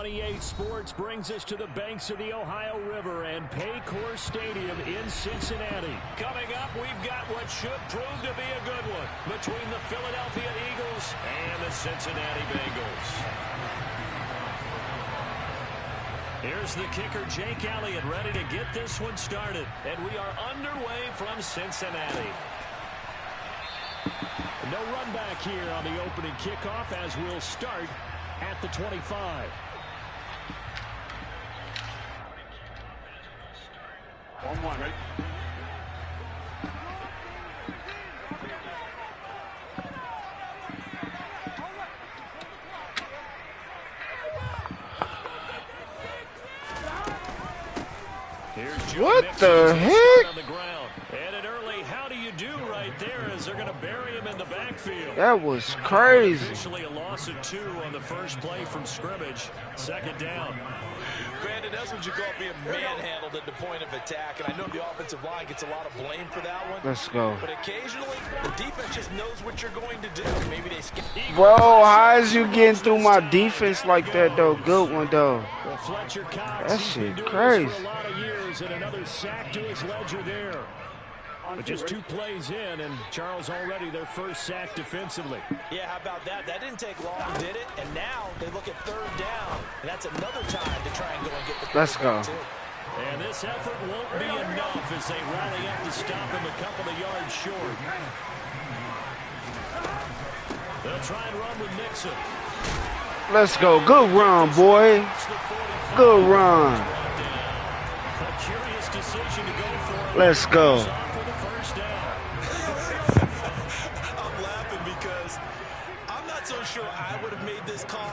28 Sports brings us to the banks of the Ohio River and Paycor Stadium in Cincinnati. Coming up, we've got what should prove to be a good one between the Philadelphia Eagles and the Cincinnati Bengals. Here's the kicker, Jake Elliott, ready to get this one started. And we are underway from Cincinnati. No run back here on the opening kickoff as we'll start at the 25. 1-1, ready? What the heck? And an early how do you do right there as they're going to bury him in the backfield. That was crazy. Officially a loss of 2 on the first play from scrimmage. Second down. Brandon, that's what you call being manhandled at the point of attack. And I know the offensive line gets a lot of blame for that one. Let's go. But occasionally, the defense just knows what you're going to do. Maybe they Bro, how is you getting through my defense like that, though? Good one, though. Well, Fletcher Cox, that shit crazy. For a lot of years, and another sack to his ledger there. But just 2 plays in, and Charles already their first sack defensively. Yeah, how about that? That didn't take long, did it? And now they look at third down, and that's another time to try and go and get the Let's go. Too. And this effort won't be enough as they rally up to stop him a couple of yards short. They'll try and run with Nixon. Let's go. Good run, boy. Good run. A curious decision to go for him. Let's go. Sure I would have made this call.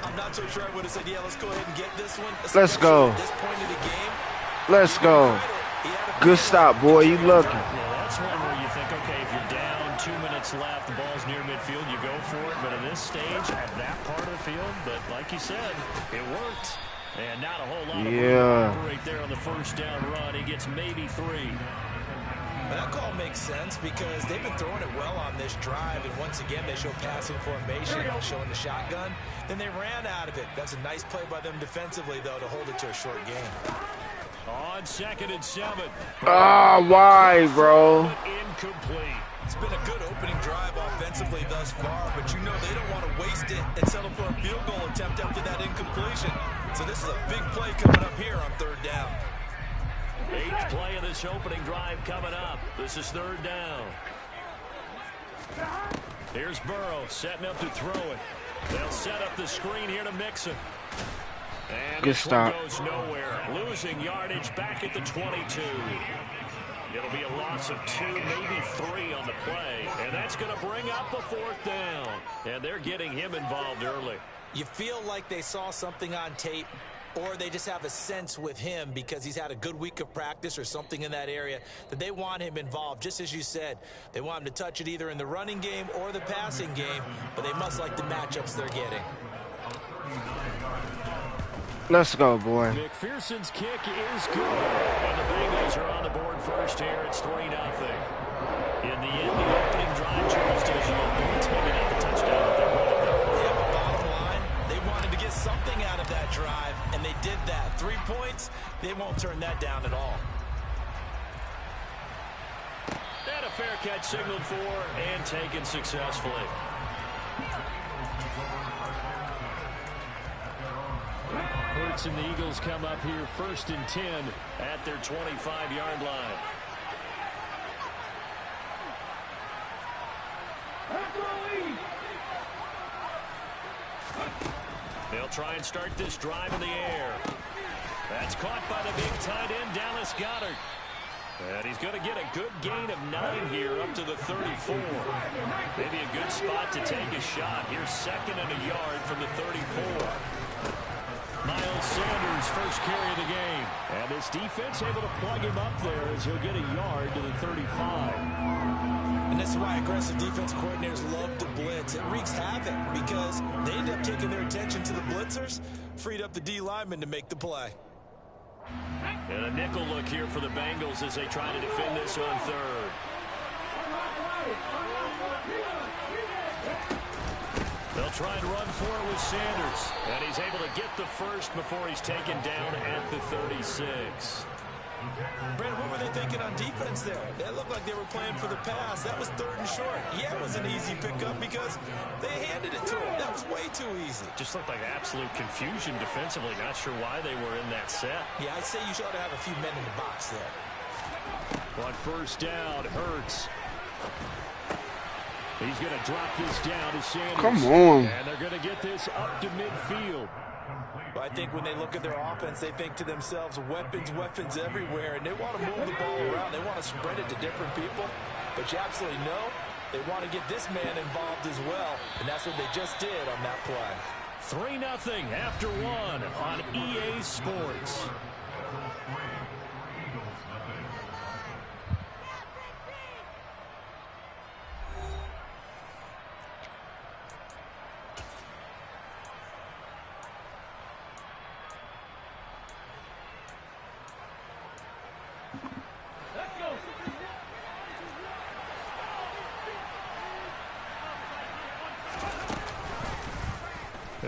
I'm not so sure I would have said, yeah, let's go ahead and get this one. Let's go. At this point of the game. Let's go. Good stop, boy. You lucky. Yeah, that's one where you think, okay, if you're down, 2 minutes left, the ball's near midfield, you go for it. But in this stage, at that part of the field, but like you said, it worked. And not a whole lot of room right there on the first down run. He gets maybe 3. That call makes sense because they've been throwing it well on this drive, and once again they show passing formation, showing the shotgun. Then they ran out of it. That's a nice play by them defensively, though, to hold it to a short game. On 2nd and 7. Ah, why, bro? Incomplete. It's been a good opening drive offensively thus far, but you know they don't want to waste it and settle for a field goal attempt after that incompletion. So this is a big play coming up here on third down. 8th play of this opening drive coming up. This is third down. Here's Burrow setting up to throw it. They'll set up the screen here to Mixon. And good stop. Goes nowhere. Losing yardage back at the 22. It'll be a loss of 2, maybe 3 on the play. And that's going to bring up a 4th down. And they're getting him involved early. You feel like they saw something on tape, or they just have a sense with him because he's had a good week of practice or something in that area that they want him involved. Just as you said, they want him to touch it either in the running game or the passing game, but they must like the matchups they're getting. Let's go, boy. McPherson's kick is good. And the Bengals are on the board first here. It's 3-0. In the end, the opening drive chose to points, maybe not the touchdown that they wanted. Yeah, but bottom line, they wanted to get something out of that drive, and they did that. 3 points, they won't turn that down at all. And a fair catch signaled for and taken successfully. Hurts and the Eagles come up here 1st and 10 at their 25-yard line. They'll try and start this drive in the air. That's caught by the big tight end, Dallas Goedert. And he's going to get a good gain of 9 here up to the 34. Maybe a good spot to take a shot. Here's 2nd and a yard from the 34. Miles Sanders, first carry of the game. And this defense able to plug him up there as he'll get a yard to the 35. And this is why aggressive defense coordinators love to blitz. It wreaks havoc because they end up taking their attention to the blitzers, freed up the D lineman to make the play. And a nickel look here for the Bengals as they try to defend this on 3rd. They'll They'll try and run for it with Sanders. And he's able to get the first before he's taken down at the 36. Brandon, what were they thinking on defense there? They looked like they were playing for the pass. That was 3rd and short. Yeah, it was an easy pickup because they handed it to him. That was way too easy. Just looked like absolute confusion defensively. Not sure why they were in that set. Yeah, I'd say you should have a few men in the box there. On first down, Hurts. He's going to drop this down to Sanders. Come on. And they're going to get this up to midfield. But I think when they look at their offense, they think to themselves, weapons, weapons everywhere, and they want to move the ball around. They want to spread it to different people. But you absolutely know they want to get this man involved as well, and that's what they just did on that play. 3-0 after 1 on EA Sports.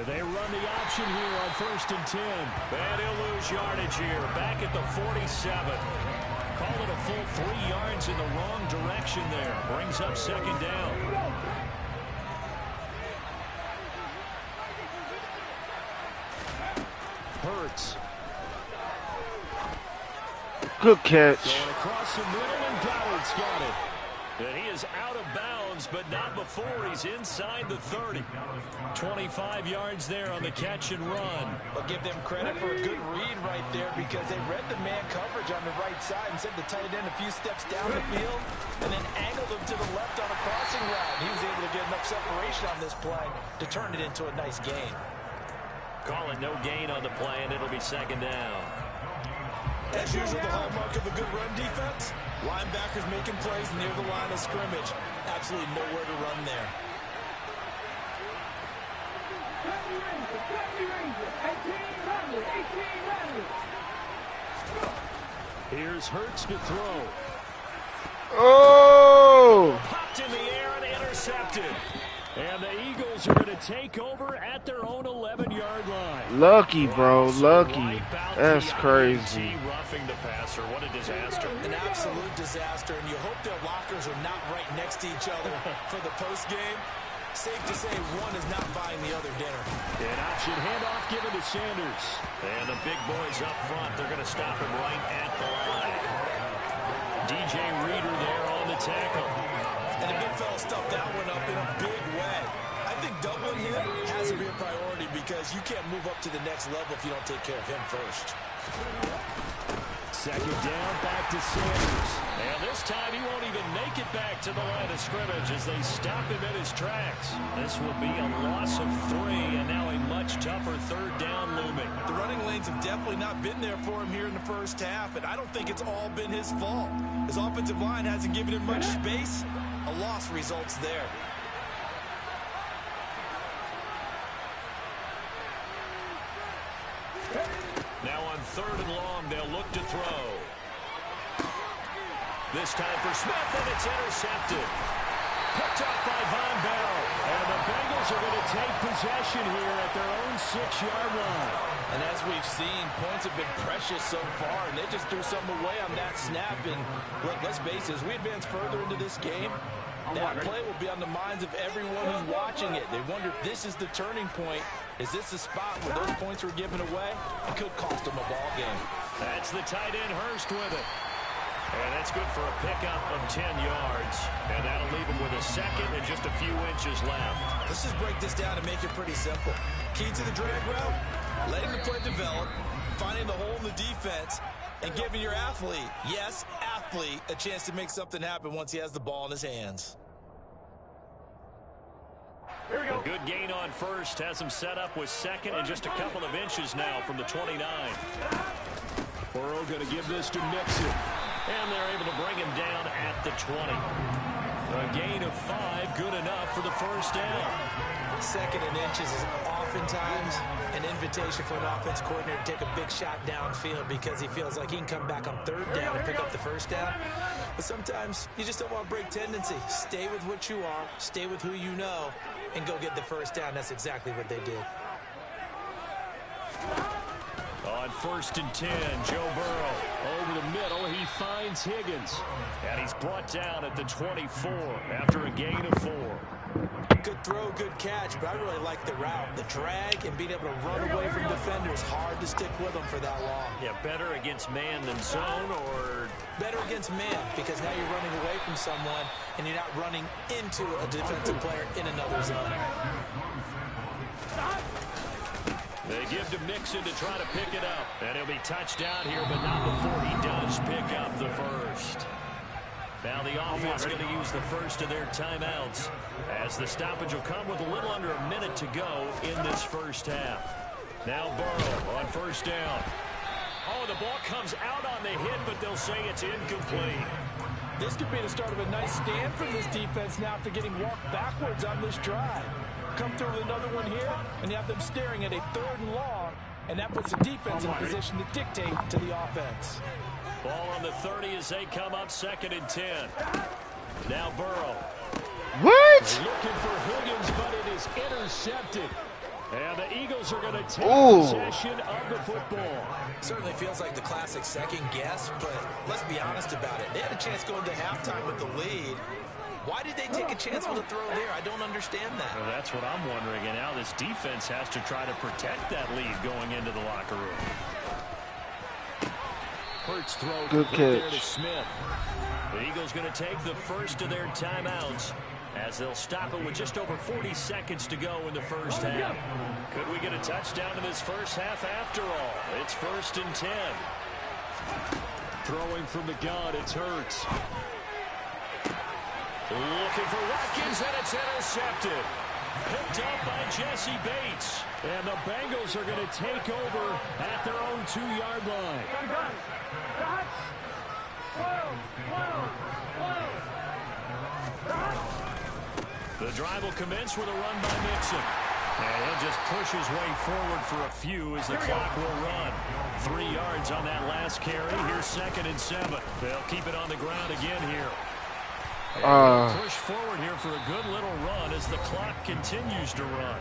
They run the option here on 1st and 10. And he'll lose yardage here. Back at the 47. Call it a full 3 yards in the wrong direction there. Brings up 2nd down. Hurts. Good catch. Going across the middle, and Goddard's got it. And he is out of bounds, but not before he's inside the 30. 25 yards there on the catch and run. I'll give them credit for a good read right there because they read the man coverage on the right side and sent the tight end a few steps down the field and then angled him to the left on a crossing route. He was able to get enough separation on this play to turn it into a nice gain. Call it no gain on the play, and it'll be 2nd down. As usual, the hallmark of a good run defense, linebackers making plays near the line of scrimmage. Absolutely nowhere to run there. Here's Hurts to throw. Oh! Popped in the air and intercepted. And the Eagles are going to take over at their own 11-yard line. Lucky, bro. Lucky. Wipe out That's the crazy. INT roughing the passer. What a disaster. An absolute disaster, and you hope their lockers are not right next to each other for the postgame. Safe to say one is not buying the other dinner. An option handoff given to Sanders. And the big boys up front, they're going to stop him right at the line. DJ Reader there on the tackle. And the big fella stuffed that one up in a big way. I think doubling him has to be a priority because you can't move up to the next level if you don't take care of him first. 2nd down, back to Sanders. And this time he won't even make it back to the line of scrimmage as they stop him in his tracks. This will be a loss of 3 and now a much tougher 3rd down looming. The running lanes have definitely not been there for him here in the first half, and I don't think it's all been his fault. His offensive line hasn't given him much space. A loss results there. Now on 3rd and long, they'll look to throw. This time for Smith, and it's intercepted. Picked up by Von Bell. And the Bengals are going to take possession here at their own 6-yard line. And as we've seen, points have been precious so far, and they just threw something away on that snap. And look, let's face it, as we advance further into this game, that play will be on the minds of everyone who's watching it. They wonder if this is the turning point. Is this the spot where those points were given away? It could cost them a ball game. That's the tight end Hurst with it. And that's good for a pickup of 10 yards. And that'll leave him with a 2nd and just a few inches left. Let's just break this down and make it pretty simple. Key to the drag route, letting the play develop, finding the hole in the defense, and giving your athlete, yes, athlete, a chance to make something happen once he has the ball in his hands. A good gain on 1st has him set up with 2nd and just a couple of inches now from the 29. Burrow going to give this to Nixon. And they're able to bring him down at the 20. A gain of 5, good enough for the 1st down. 2nd and inches is awful oftentimes an invitation for an offense coordinator to take a big shot downfield because he feels like he can come back on third down and pick up the first down. But sometimes you just don't want to break tendency. Stay with what you are, stay with who you know, and go get the first down. That's exactly what they did. On 1st and 10, Joe Burrow over the middle. He finds Higgins. And he's brought down at the 24 after a gain of 4. Good throw, good catch, but I really like the route. The drag and being able to run away from defenders. Hard to stick with them for that long. Yeah, better against man than zone, or? Better against man, because now you're running away from someone and you're not running into a defensive player in another zone. They give to Mixon to try to pick it up. And he'll be touchdown here, but not before he does pick up the first. Now the offense going to use the first of their timeouts, as the stoppage will come with a little under a minute to go in this first half. Now Burrow on 1st down. Oh, the ball comes out on the hit, but they'll say it's incomplete. This could be the start of a nice stand for this defense now after getting walked backwards on this drive. Come through with another one here, and you have them staring at a 3rd and long, and that puts the defense in a position to dictate to the offense. Ball on the 30 as they come up 2nd and 10. Now Burrow. What? They're looking for Higgins, but it is intercepted. And the Eagles are going to take possession of the football. Certainly feels like the classic second guess, but let's be honest about it. They had a chance going to halftime with the lead. Why did they take a chance with a throw there? I don't understand that. Well, that's what I'm wondering. And now this defense has to try to protect that lead going into the locker room. Hurts throw good catch there to Smith. The Eagles going to take the first of their timeouts, as they'll stop it with just over 40 seconds to go in the first half. Could we get a touchdown in this first half after all? It's 1st and 10. Throwing from the gun, it's Hurts. Looking for Watkins, and it's intercepted. Picked up by Jesse Bates. And the Bengals are going to take over at their own 2-yard line. The drive will commence with a run by Mixon. And he'll just push his way forward for a few as the clock will run. 3 yards on that last carry. Here's 2nd and 7. They'll keep it on the ground again here. Push forward here for a good little run as the clock continues to run.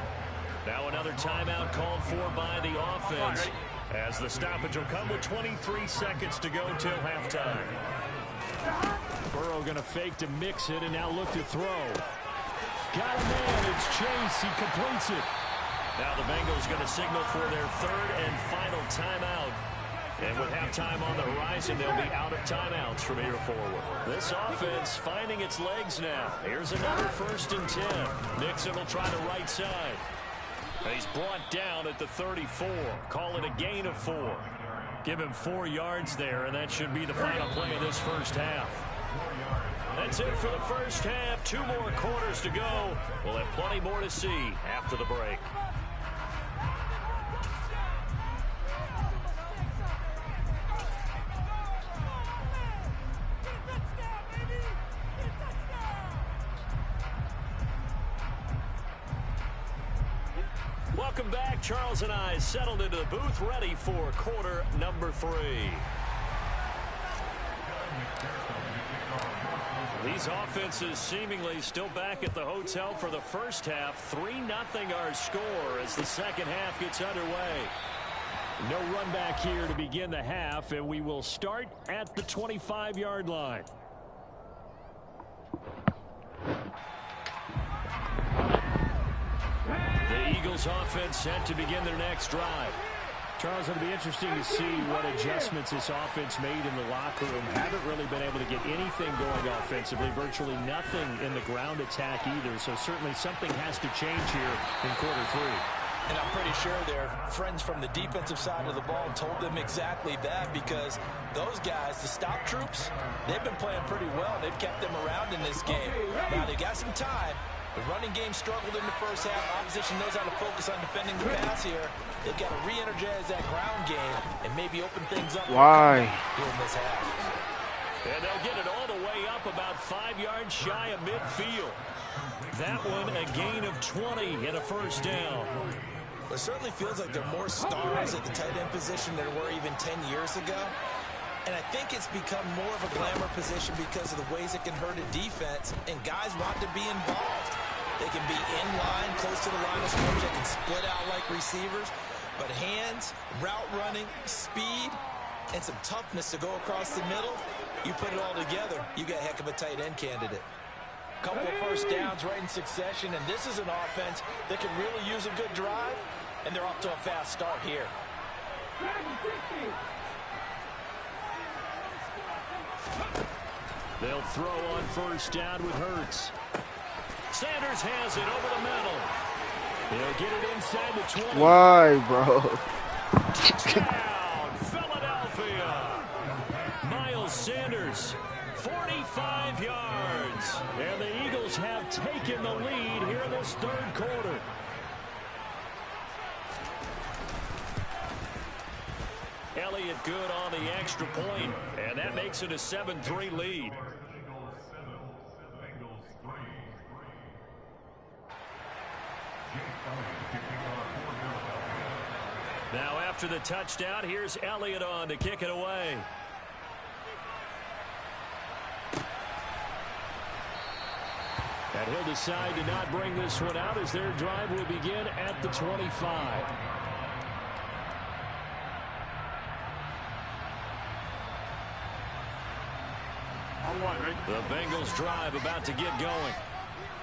Now another timeout called for by the offense, as the stoppage will come with 23 seconds to go till halftime. Burrow going to fake to Mixon and now look to throw. Got a man, it's Chase, he completes it. Now the Bengals going to signal for their 3rd and final timeout. And with halftime on the horizon, they'll be out of timeouts from here forward. This offense finding its legs now. Here's another 1st and 10. Mixon will try the right side. He's brought down at the 34. Call it a gain of 4. Give him 4 yards there, and that should be the final play of this first half. That's it for the first half. 2 more quarters to go. We'll have plenty more to see after the break. Welcome back. Charles and I settled into the booth, ready for quarter number 3. These offenses seemingly still back at the hotel for the first half. 3-0 our score as the second half gets underway. No run back here to begin the half, and we will start at the 25-yard line. The Eagles offense set to begin their next drive. Charles, it'll be interesting to see what adjustments this offense made in the locker room. Haven't really been able to get anything going offensively, virtually nothing in the ground attack either. So certainly something has to change here in quarter 3. And I'm pretty sure their friends from the defensive side of the ball told them exactly that, because those guys, the stop troops, they've been playing pretty well. They've kept them around in this game. Now they got some time. The running game struggled in the first half. Opposition knows how to focus on defending the pass here. They've got to re-energize that ground game and maybe open things up. Why? During this half. And they'll get it all the way up about 5 yards shy of midfield. That one a gain of 20 and a first down. It certainly feels like there are more stars at the tight end position than there were even 10 years ago. And I think it's become more of a glamour position because of the ways it can hurt a defense, and guys want to be involved. They can be in line, close to the line of scrimmage. They can split out like receivers. But hands, route running, speed, and some toughness to go across the middle, you put it all together, you got a heck of a tight end candidate. Couple of first downs right in succession, and this is an offense that can really use a good drive, and they're off to a fast start here. They'll throw on first down with Hurts. Sanders has it over the middle. He'll get it inside the 20. Why, bro? Touchdown, Philadelphia. Miles Sanders, 45 yards. And the Eagles have taken the lead here in this third quarter. Elliott good on the extra point, and that makes it a 7-3 lead. Now after the touchdown, here's Elliott on to kick it away. And he'll decide to not bring this one out as their drive will begin at the 25. The Bengals drive about to get going.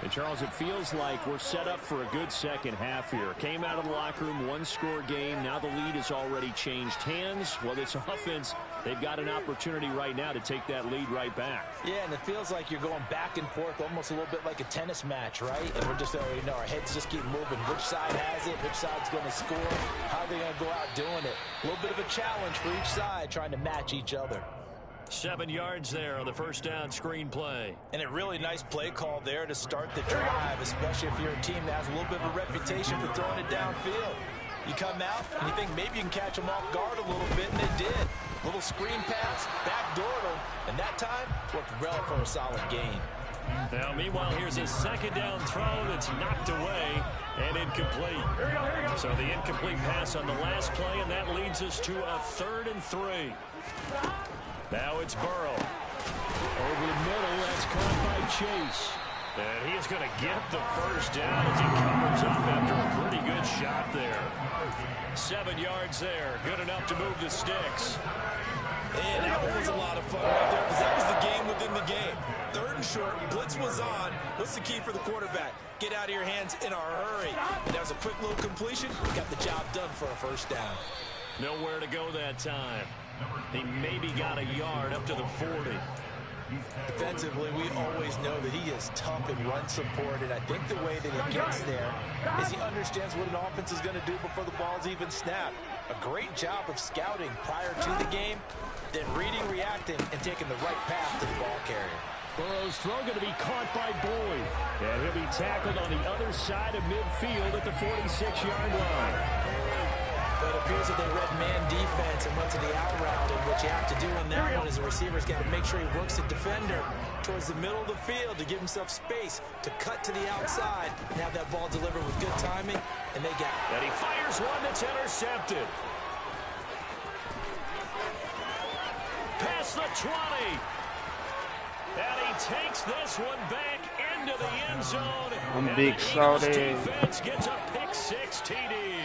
And Charles, it feels like we're set up for a good second half here. Came out of the locker room, one-score game. Now the lead has already changed hands. Well, this offense, they've got an opportunity right now to take that lead right back. Yeah, and it feels like you're going back and forth, almost a little bit like a tennis match, right? And we're just already know our heads just keep moving. Which side has it? Which side's going to score? How are they going to go out doing it? A little bit of a challenge for each side, trying to match each other. 7 yards there on the first down screen play. And a really nice play call there to start the drive, especially if you're a team that has a little bit of a reputation for throwing it downfield. You come out and you think maybe you can catch them off guard a little bit, and they did. Little screen pass, backdoored them, and that time worked well for a solid gain. Now, meanwhile, here's a second down throw that's knocked away and incomplete. So the incomplete pass on the last play, and that leads us to a 3rd and 3. Now it's Burrow. Over the middle, that's caught by Chase. And he's going to get the first down as he covers up after a pretty good shot there. 7 yards there, good enough to move the sticks. And that one was a lot of fun right there because that was the game within the game. 3rd and short, blitz was on. What's the key for the quarterback? Get out of your hands in a hurry. And that was a quick little completion. Got the job done for a first down. Nowhere to go that time. He maybe got a yard up to the 40. Defensively, we always know that he is tough in run support, and I think the way that he gets there is he understands what an offense is going to do before the ball's even snapped. A great job of scouting prior to the game, then reading, reacting, and taking the right path to the ball carrier. Burrow's throw going to be caught by Boyd. And he'll be tackled on the other side of midfield at the 46-yard line. But it appears that they read man defense and went to the out route, and what you have to do in that one is the receiver's got to make sure he works the defender towards the middle of the field to give himself space to cut to the outside and have that ball delivered with good timing, and they got it. And he fires one that's intercepted. Past the 20. And he takes this one back into the end zone. I'm and big the Saudi. Eagles defense gets a pick-6 TD.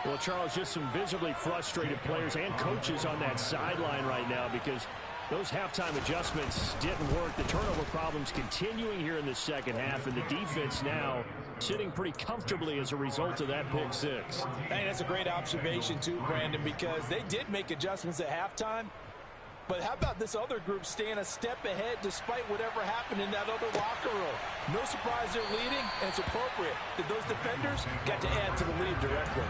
Well, Charles, just some visibly frustrated players and coaches on that sideline right now because those halftime adjustments didn't work. The turnover problems continuing here in the second half, and the defense now sitting pretty comfortably as a result of that pick-6. Hey, that's a great observation too, Brandon, because they did make adjustments at halftime. But how about this other group staying a step ahead despite whatever happened in that other locker room? No surprise they're leading, and it's appropriate that those defenders got to add to the lead directly.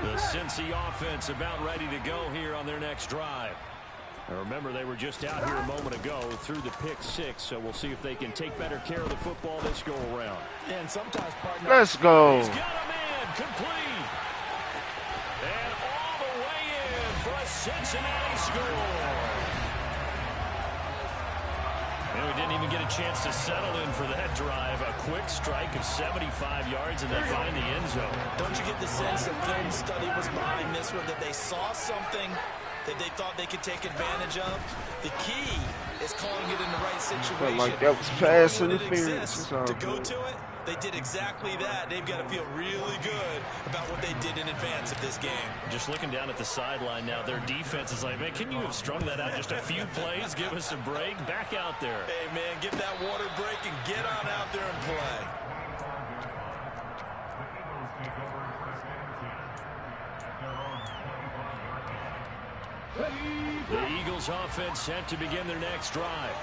The Cincy offense about ready to go here on their next drive. Now remember, they were just out here a moment ago through the pick-6, so we'll see if they can take better care of the football this go around. And sometimes, partner. Let's go. He's got a man complete. Cincinnati score. And we didn't even get a chance to settle in for that drive. A quick strike of 75 yards, and they find the end zone. Don't you get the sense that film study was behind this one, that they saw something that they thought they could take advantage of? The key is calling it in the right situation. Felt like that was pass When it interference. exists, to go to it, they did exactly that. They've got to feel really good about what they did in advance of this game. Just looking down at the sideline now, their defense is like, man, can you have strung that out just a few plays? Give us a break. Back out there. Hey, man, get that water break and get on out there and play. The Eagles offense set to begin their next drive.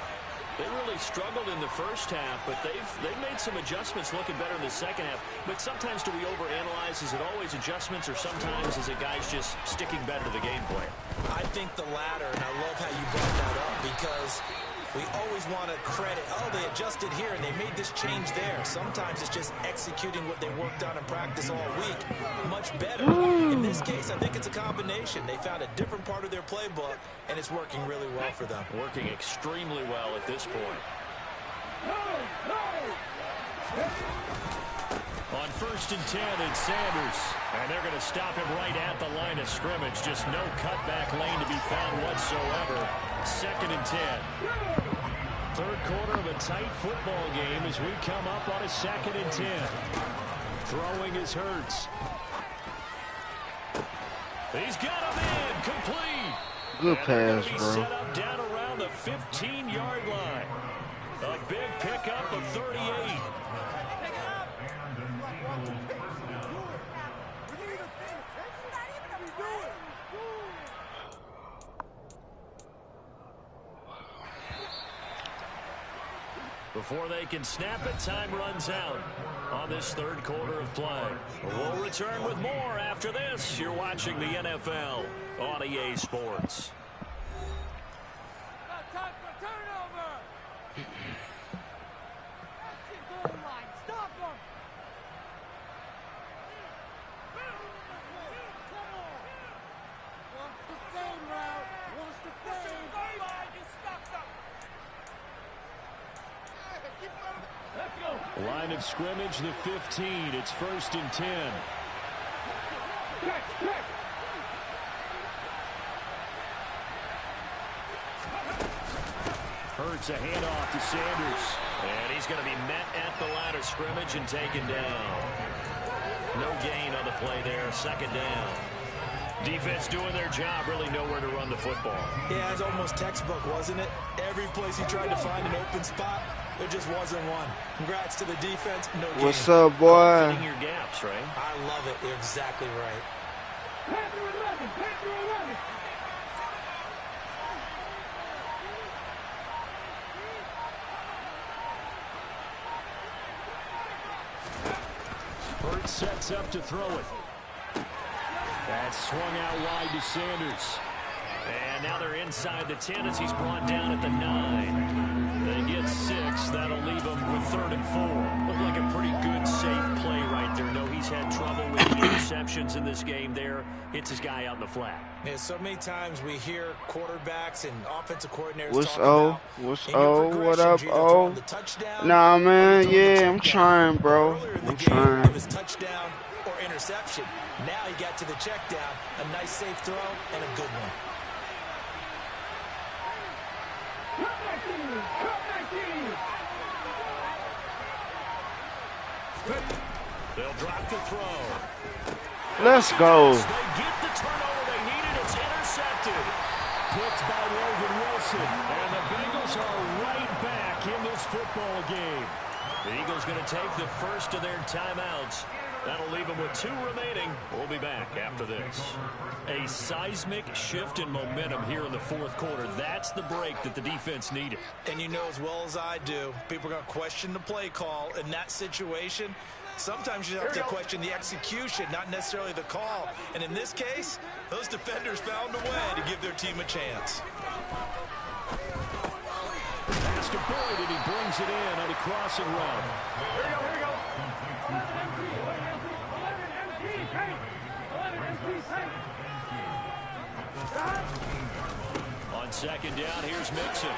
They really struggled in the first half, but they've made some adjustments looking better in the second half. But sometimes do we overanalyze? Is it always adjustments, or sometimes is it guys just sticking better to the game plan? I think the latter, and I love how you brought that up, because we always want to credit, oh, they adjusted here and they made this change there. Sometimes it's just executing what they worked on in practice all week much better. In this case, I think it's a combination. They found a different part of their playbook, and it's working really well for them. Working extremely well at this point. On 1st and 10, it's Sanders. And they're going to stop him right at the line of scrimmage. Just no cutback lane to be found whatsoever. 2nd and 10. Third quarter of a tight football game as we come up on a 2nd and 10. Throwing is Hurts. He's got him in. Complete. Good pass, bro. bro. Set up down around the 15-yard line. A big pickup of 38. Before they can snap it, time runs out on this third quarter of play. We'll return with more after this. You're watching the NFL on EA Sports. Time for turnover! That's your goal line. Stop him! Come on! Wants the fade route. Wants the fade. You stopped them. Line of scrimmage, the 15. It's 1st and 10. Hurts a handoff to Sanders. And he's going to be met at the line of scrimmage and taken down. No gain on the play there. 2nd down. Defense doing their job, really nowhere to run the football. Yeah, it's almost textbook, wasn't it? Every place he tried to find an open spot, there just wasn't one. Congrats to the defense. No game. What's up, boy? Fitting your gaps, right? I love it. You're exactly right. Hurts sets up to throw it. That's swung out wide to Sanders. And now they're inside the 10 as he's brought down at the 9. They get 6. That'll leave them with 3rd and 4. Looked like a pretty good, safe play right there. No, he's had trouble with the interceptions in this game there. Hits his guy out in the flat. Yeah, so many times we hear quarterbacks and offensive coordinators What's talk O? about What's in your O? What progression, up, you're either throwing O? the touchdown Nah, or man. you're throwing the Yeah, I'm check down. trying, bro. Earlier in the I'm game, trying. it was touchdown or interception. Now he got to the check down. A nice safe throw and a good one. They'll drop the throw. Let's go. They get the turnover they needed. It's intercepted. Picked by Logan Wilson. And the Bengals are right back in this football game. The Eagles going to take the first of their timeouts. That'll leave them with 2 remaining. We'll be back after this. A seismic shift in momentum here in the 4th quarter. That's the break that the defense needed. And you know as well as I do, people are going to question the play call in that situation. Sometimes you have to question the execution, not necessarily the call. And in this case, those defenders found a way to give their team a chance. Pass to Boyd, and he brings it in on a crossing run. Here we go. On second down, here's Mixon.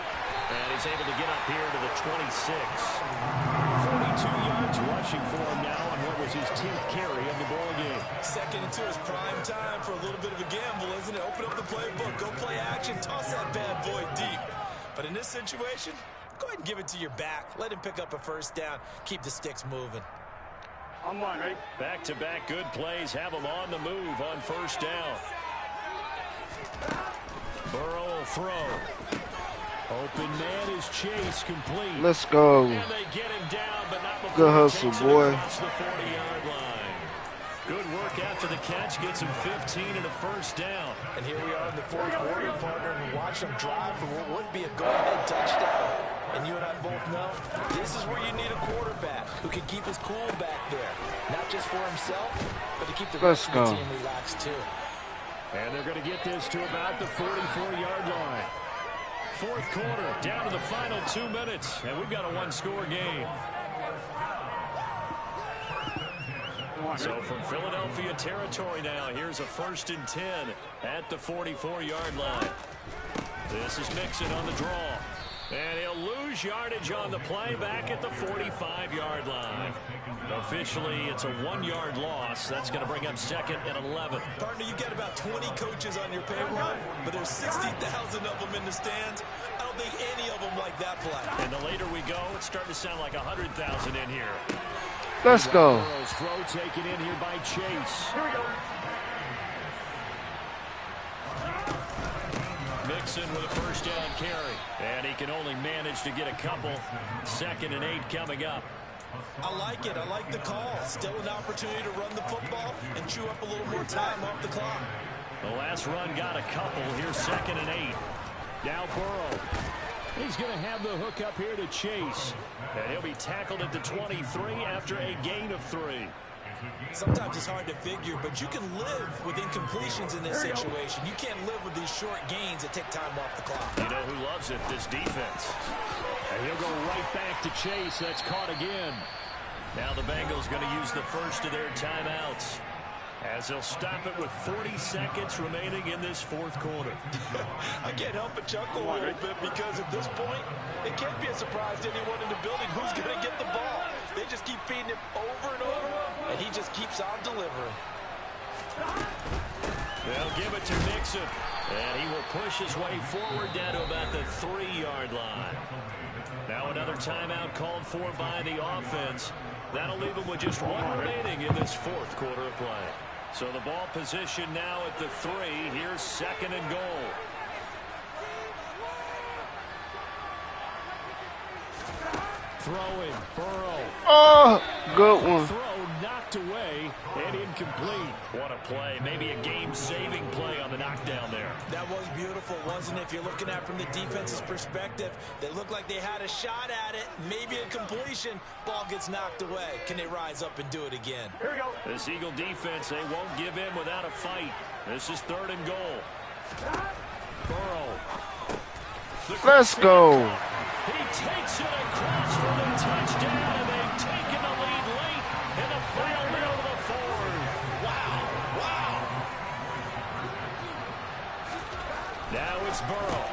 And he's able to get up here to the 26. 42 yards rushing for him now on what was his 10th carry of the ball game. Second and 2 is prime time for a little bit of a gamble, isn't it? Open up the playbook, go play action, toss that bad boy deep. But in this situation, go ahead and give it to your back. Let him pick up a first down. Keep the sticks moving. On one, ready? Back-to-back good plays have him on the move on first down. Burrow will throw. Open man is Chase, complete. Let's go. And they get him down, but not before Good hustle, boy. across the 40-yard line. Good work after the catch. Gets him 15 and a first down. And here we are in the fourth quarter, partner, and watch them drive for what would be a go-ahead touchdown. And you and I both know this is where you need a quarterback who can keep his cool back there. Not just for himself, but to keep the rest of the team relaxed too. And they're going to get this to about the 44-yard line. Fourth quarter, down to the final 2 minutes, and we've got a one-score game. So from Philadelphia territory now, here's a 1st and 10 at the 44-yard line. This is Mixon on the draw. And he'll lose yardage on the play back at the 45-yard line. Officially, it's a 1-yard loss. That's going to bring up 2nd and 11. Partner, you get about 20 coaches on your payroll, but there's 60,000 of them in the stands. I don't think any of them like that play. And the later we go, it's starting to sound like 100,000 in here. Let's go. Burrow's throw taken in here by Chase. Here we go. Mixon with a first down carry. And he can only manage to get a couple. 2nd and 8 coming up. I like it. I like the call. Still an opportunity to run the football and chew up a little more time off the clock. The last run got a couple. Here's 2nd and 8. Now Burrow. He's going to have the hook up here to Chase. And he'll be tackled at the 23 after a gain of 3. Sometimes it's hard to figure, but you can live with incompletions in this situation. You can't live with these short gains that take time off the clock. You know who loves it? This defense. And he'll go right back to Chase. That's caught again. Now the Bengals going to use the first of their timeouts, as they'll stop it with 40 seconds remaining in this fourth quarter. I can't help but chuckle a little bit, because at this point, it can't be a surprise to anyone in the building who's going to get the ball. They just keep feeding him over and over, and he just keeps on delivering. They'll give it to Mixon, and he will push his way forward down to about the 3-yard line. Now another timeout called for by the offense. That'll leave him with just 1 remaining in this fourth quarter of play. So the ball position now at the 3. Here's 2nd and goal. Throwing, Burrow. Oh, good one. Throw knocked away and incomplete. What a play. Maybe a game-saving play on the knockdown there. That was beautiful, wasn't it? If you're looking at it from the defense's perspective, they looked like they had a shot at it. Maybe a completion. Ball gets knocked away. Can they rise up and do it again? Here we go. This Eagle defense, they won't give in without a fight. This is 3rd and goal. Burrow. Let's go. He takes it across for the touchdown, and they've taken the lead late in the final minute of the 4th. Wow, wow. Now it's Burrow.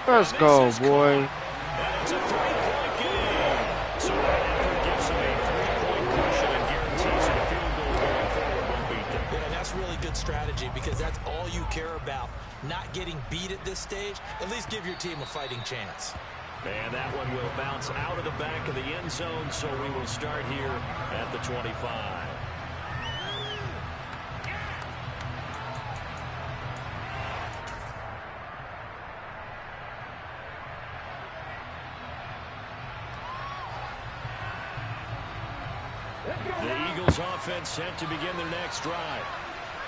Let's go, boy. And it's a 3-point game. So that effort gives him a 3-point cushion and guarantees that a field goal going forward won't beat them. Yeah, and that's really good strategy, because that's all you care about. Not getting beat at this stage. At least give your team a fighting chance. And that one will bounce out of the back of the end zone, so we will start here at the 25. The Eagles offense set to begin their next drive.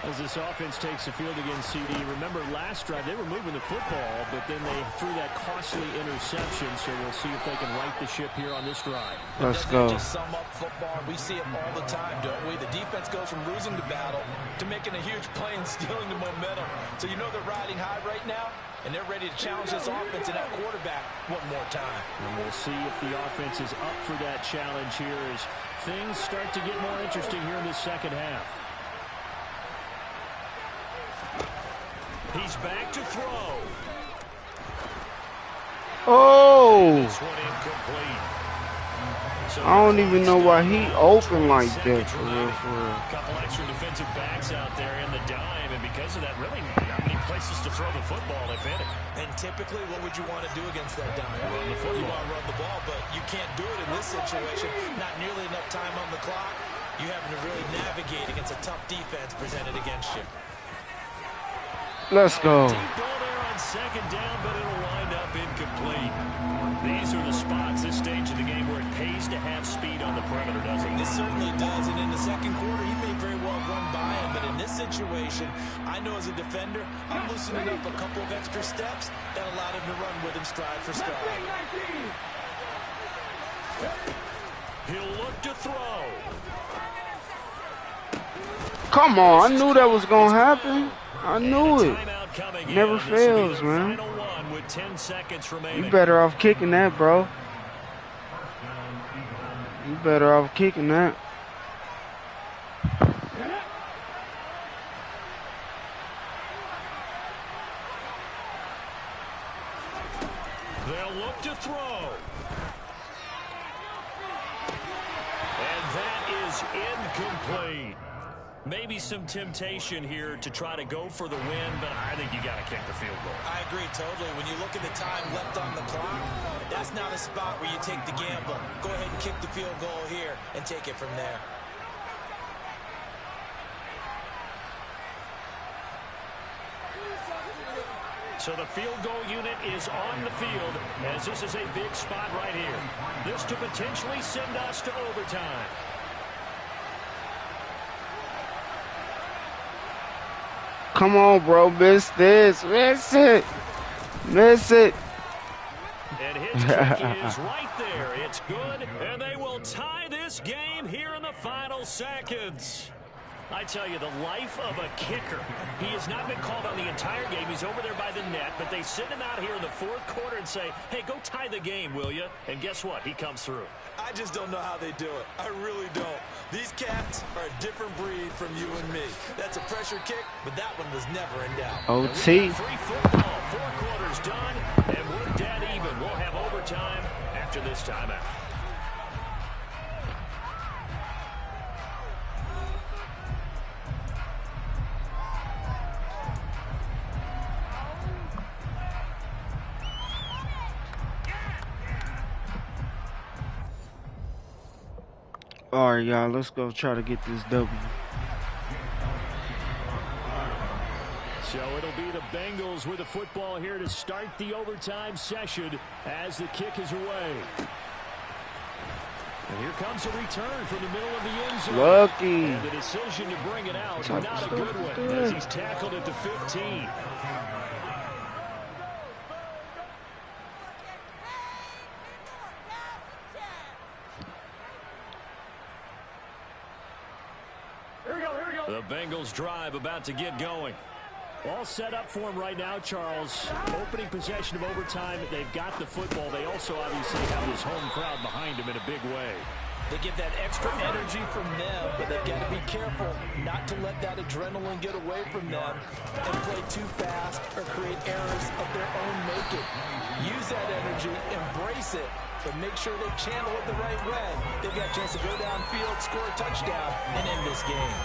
As this offense takes the field against CD, remember last drive they were moving the football, but then they threw that costly interception, so we'll see if they can right the ship here on this drive. Let's go. Just sum up football. We see it all the time, don't we? The defense goes from losing the battle to making a huge play and stealing the momentum. So you know they're riding high right now, and they're ready to challenge this offense and that quarterback one more time. And we'll see if the offense is up for that challenge here as things start to get more interesting here in this second half. He's back to throw. Oh! This one incomplete. So I don't even know why he open like that, for real, for real. A couple extra defensive backs out there in the dime, and because of that, really not many places to throw the football, if any. And typically, what would you want to do against that dime? Run the football. You want to run the ball, but you can't do it in this situation. Not nearly enough time on the clock. You having to really navigate against a tough defense presented against you. Let's go. Deep ball there on second down, but it'll wind up incomplete. These are the spots, this stage of the game, where it pays to have speed on the perimeter, doesn't it? It certainly does, and in the second quarter, he may very well run by him, but in this situation, I know as a defender, I'm loosening up a couple of extra steps that allowed him to run with him stride for stride. He'll look to throw. Come on, I knew that was going to happen. I knew it. Timeout coming Never in. fails, This will be the man. final one with 10 seconds remaining. You better off kicking that, bro. You better off kicking that. They'll look to throw. And that is incomplete. Maybe some temptation here to try to go for the win, but I think you got to kick the field goal. I agree totally. When you look at the time left on the clock, that's not a spot where you take the gamble. Go ahead and kick the field goal here and take it from there. So the field goal unit is on the field, as this is a big spot right here. This to potentially send us to overtime. Come on, bro. Miss this. Miss it. Miss it. And his kick is right there. It's good, and they will tie this game here in the final seconds. I tell you, the life of a kicker. He has not been called on the entire game. He's over there by the net, but they send him out here in the fourth quarter and say, hey, go tie the game, will you? And guess what? He comes through. I just don't know how they do it. I really don't. These cats are a different breed from you and me. That's a pressure kick, but that one was never in doubt. OT. Free football, 4 quarters done, and we're dead even. We'll have overtime after this timeout. All right, y'all. Let's go try to get this W. So it'll be the Bengals with the football here to start the overtime session as the kick is away. And here comes a return from the middle of the end zone. Lucky. And the decision to bring it out, not a good one, as he's tackled at the 15. The Bengals drive about to get going. All set up for him right now, Charles. Opening possession of overtime. They've got the football. They also obviously have this home crowd behind them in a big way. They get that extra energy from them, but they've got to be careful not to let that adrenaline get away from them and play too fast or create errors of their own making. Use that energy, embrace it, but make sure they channel it the right way. They've got a chance to go downfield, score a touchdown, and end this game.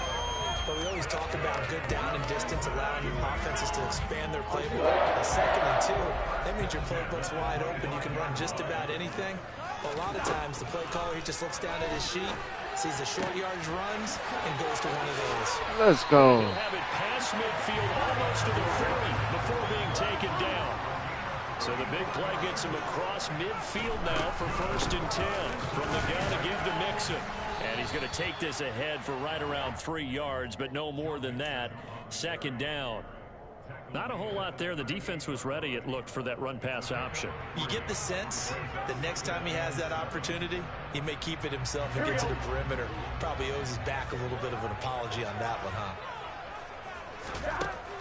But we always talk about good down and distance, allowing offenses to expand their playbook. A 2nd and 2, that means your playbook's wide open. You can run just about anything. But a lot of times, the play caller, he just looks down at his sheet, sees the short yardage runs, and goes to one of those. Let's go. He'll have it past midfield, almost to the 40, before being taken down. So the big play gets him across midfield now for 1st and 10. From the gun to give to Mixon. And he's going to take this ahead for right around 3 yards, but no more than that. 2nd down. Not a whole lot there. The defense was ready, it looked, for that run-pass option. You get the sense that next time he has that opportunity, he may keep it himself and get to the perimeter. Probably owes his back a little bit of an apology on that one, huh?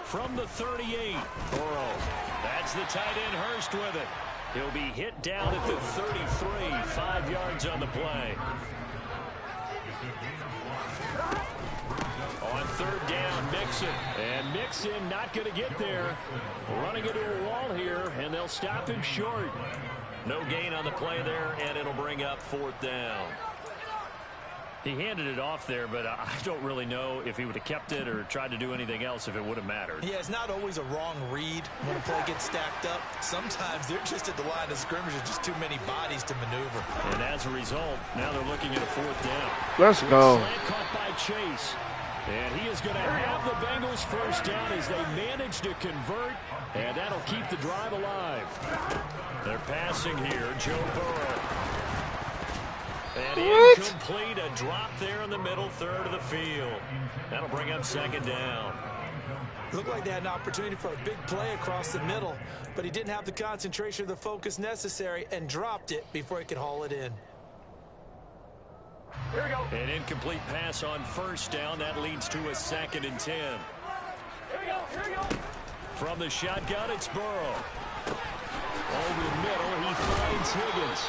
From the 38, Burrow. That's the tight end, Hurst, with it. He'll be hit down at the 33, 5 yards on the play. On 3rd down, Mixon. And Mixon not going to get there. Running into a wall here, and they'll stop him short. No gain on the play there, and it'll bring up 4th down. He handed it off there, but I don't really know if he would have kept it or tried to do anything else if it would have mattered. Yeah, it's not always a wrong read when a play gets stacked up. Sometimes they're just at the line of scrimmage. There's just too many bodies to maneuver. And as a result, now they're looking at a 4th down. Let's go. Slant caught by Chase. And he is going to have the Bengals 1st down as they manage to convert. And that'll keep the drive alive. They're passing here. Joe Burrow. And incomplete, a drop there in the middle third of the field. That'll bring up 2nd down. Looked like they had an opportunity for a big play across the middle, but he didn't have the concentration or the focus necessary and dropped it before he could haul it in. Here we go. An incomplete pass on 1st down. That leads to a 2nd and 10. Here we go. Here we go. From the shotgun, it's Burrow. Over the middle, he finds Higgins.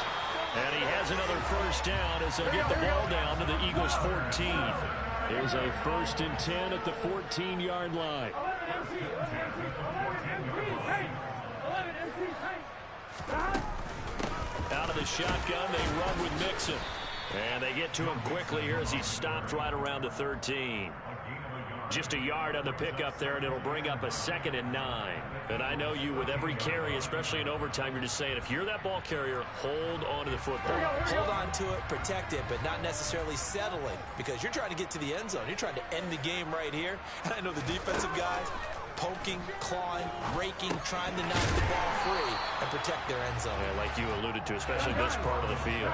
And he has another 1st down as they'll get the ball down to the Eagles 14. Here's a 1st and 10 at the 14-yard line. Out of the shotgun, they run with Mixon. And they get to him quickly here as he stopped right around the 13. Just a yard on the pickup there, and it'll bring up a 2nd and 9. And I know you, with every carry, especially in overtime, you're just saying, if you're that ball carrier, hold on to the football. Hold on to it, protect it, but not necessarily settling, because you're trying to get to the end zone. You're trying to end the game right here. And I know the defensive guys poking, clawing, raking, trying to knock the ball free and protect their end zone. Yeah, like you alluded to, especially this part of the field.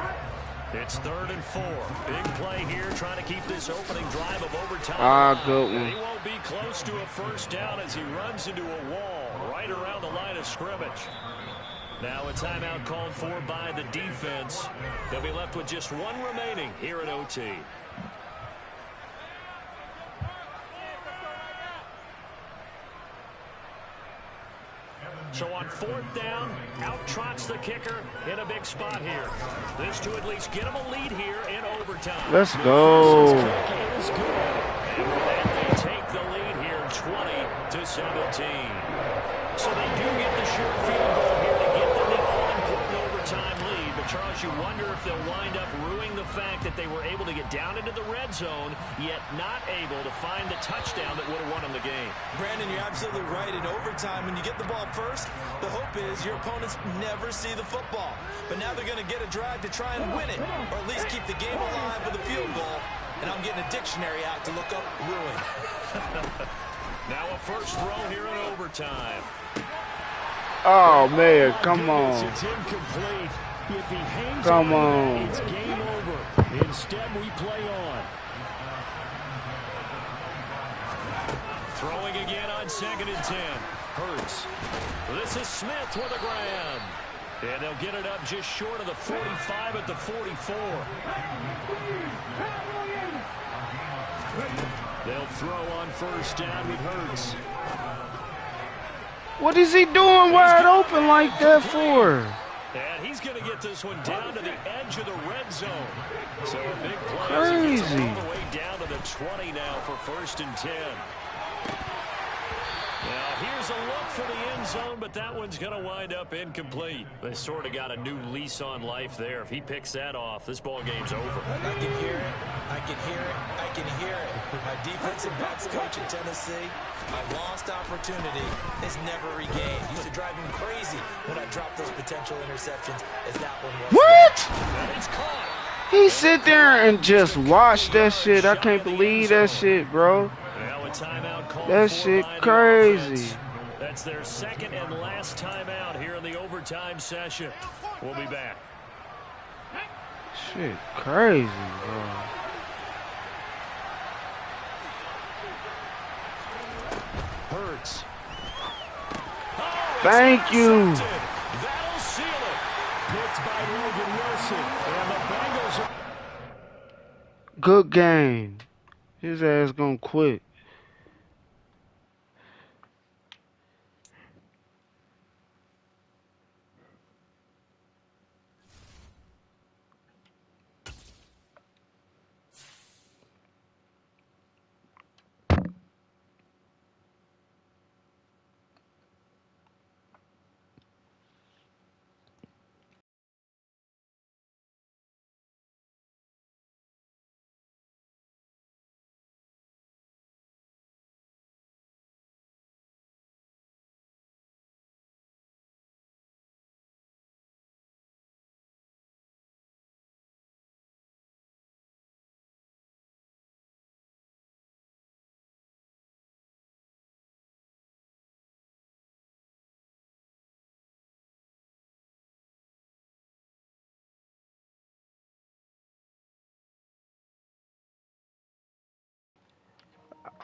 It's 3rd and 4. Big play here, trying to keep this opening drive of overtime. Good one. He won't be close to a 1st down as he runs into a wall right around the line of scrimmage. Now a timeout called for by the defense. They'll be left with just 1 remaining here at OT. So on 4th down, out trots the kicker in a big spot here. This to at least get him a lead here in overtime. Let's go. Is good. And with that, they take the lead here 20-17. So they do get the short field goal here to get them the all-important overtime lead. But Charles, you wonder if they'll wind up ruining the fact that they were able to get down into the red zone, yet not able to find the touchdown that would have won them the game. Brandon, you're absolutely right. In overtime, when you get the ball first, the hope is your opponents never see the football. But now they're going to get a drive to try and win it, or at least keep the game alive with a field goal. And I'm getting a dictionary out to look up ruin. Now a first throw here in overtime. Oh, man, come on. It's incomplete. If he hangs Come on, on. it's game over. Instead, we play on. Throwing again on 2nd and 10. Hurts. This is Smith with a grab. And they'll get it up just short of the 45 at the 44. They'll throw on 1st down with Hurts. What is he doing wide open like that for? And he's going to get this one down to the edge of the red zone. So a big play. Crazy. All the way down to the 20 now for 1st and 10. Now here's a look for the end zone, but that one's going to wind up incomplete. They sort of got a new lease on life there. If he picks that off, this ball game's over. I can hear it. I can hear it. I can hear it. My defensive backs coach in Tennessee, my lost opportunity is never regained. Used to drive him crazy when I dropped those potential interceptions as that one was. What? And it's caught. He sit there and just watch that shit. I can't believe that shit, bro. Now a timeout called That for shit by the crazy. offense. That's their 2nd and last timeout here in the overtime session. We'll be back. Shit crazy, bro. Hurts. Thank you. That'll seal it. Picked by Logan Wilson. And the Bengals are... Good game. His ass gonna quit.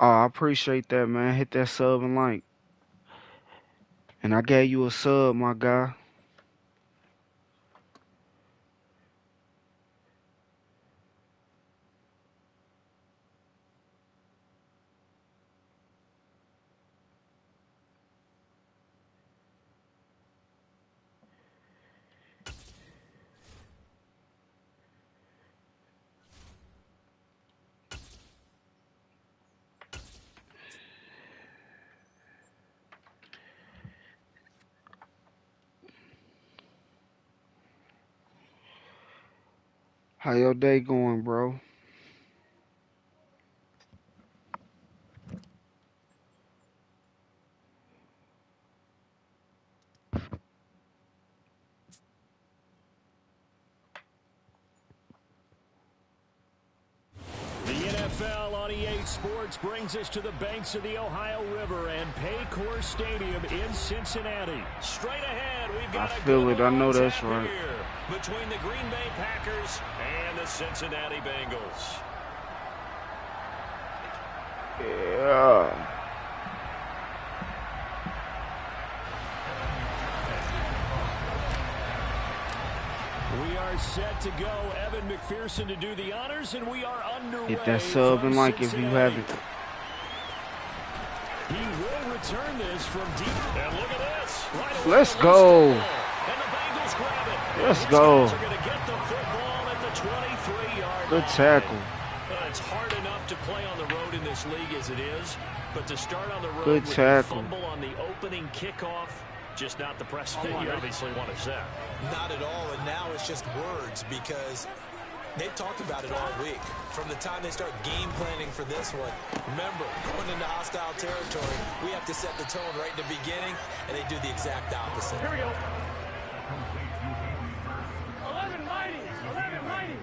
Oh, I appreciate that, man. Hit that sub and like. And I gave you a sub, my guy. How your day going, bro? The NFL on EA Sports brings us to the banks of the Ohio River and Paycor Stadium in Cincinnati. Straight ahead, we've got I feel it. I know that's right. here between the Green Bay Packers and the Cincinnati Bengals. Yeah. We are set to go. Evan McPherson to do the honors, and we are underway. Hit that sub and like if you haven't. He will return this from deep. And look at this. Right away, Let's go. and the Bengals grab it. Let's These go. guys are going to get the football at the 23-yard Good line. tackle. It's hard enough to play on the road in this league as it is, but to start on the road Good with tackle. a fumble on the opening kickoff, just not the precedent you obviously want to set. Not at all, and now it's just words because they've talked about it all week. From the time they start game planning for this one, remember, going into hostile territory, we have to set the tone right in the beginning, and they do the exact opposite. Here we go. 11 mighty. 11 mighty.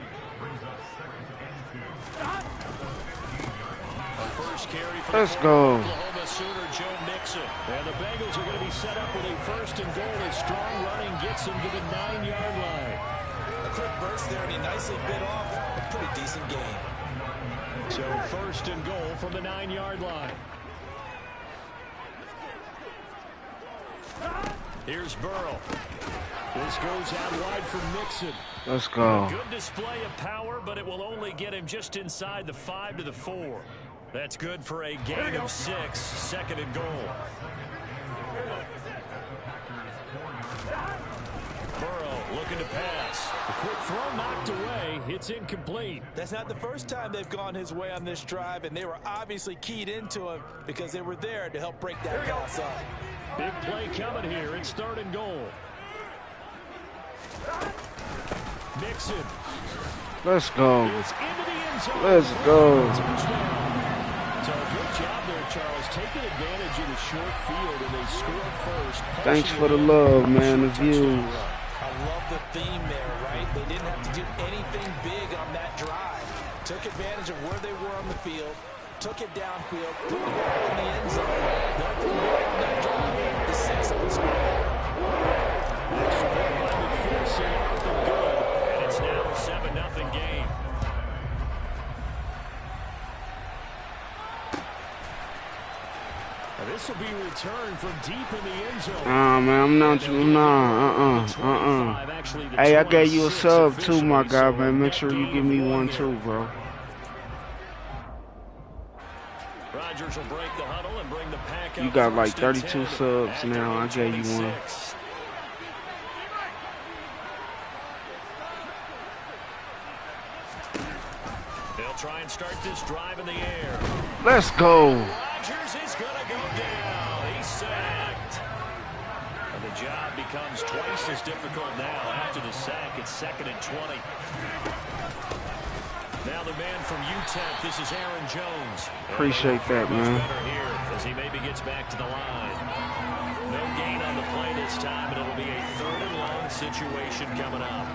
First carry for Let's the go. Oklahoma Sooner, Joe Mixon. And the Bengals are going to be set up with a first and goal as strong running gets them to the 9-yard line. A quick burst there, and he nicely bit off a pretty decent gain. So first and goal from the 9-yard line. Here's Burrow. This goes out wide for Mixon. Let's go. Good display of power, but it will only get him just inside the 5 to the 4. That's good for a gain of 6. Second and goal. Burrow looking to pass. A quick throw knocked away. It's incomplete. That's not the first time they've gone his way on this drive, and they were obviously keyed into him because they were there to help break that pass up. Big play coming here. It's third and goal. Mixon. Let's go. It's into the end zone. Let's go. Touchdown. So good job there, Charles, taking advantage of the short field, and they score first. Thanks for the love, man, the views. I love the theme there, right? They didn't have to do anything big on that drive. Took advantage of where they were on the field, took it downfield, put the ball in the end zone. Nothing big on that drive. The 6 on the score. Extra point by McPherson, nothing good, and it's now a 7-0 game. Now this will be returned from deep in the end zone. Man, I'm not. Hey, I gave you a sub too, my guy, man. Make sure you give me one too, bro. Rodgers will break the huddle and bring the pack up. You got like first and 32 10 subs at now. I gave you one. 26. They'll try and start this drive in the air. Let's go. Rodgers is going to go down. He's sacked. And the job becomes twice as difficult now after the sack. It's 2nd and 20. Now the man from UTEP, this is Aaron Jones. Appreciate that, man. Better here as he maybe gets back to the line. No gain on the play this time, and it'll be a 3rd and long situation coming up.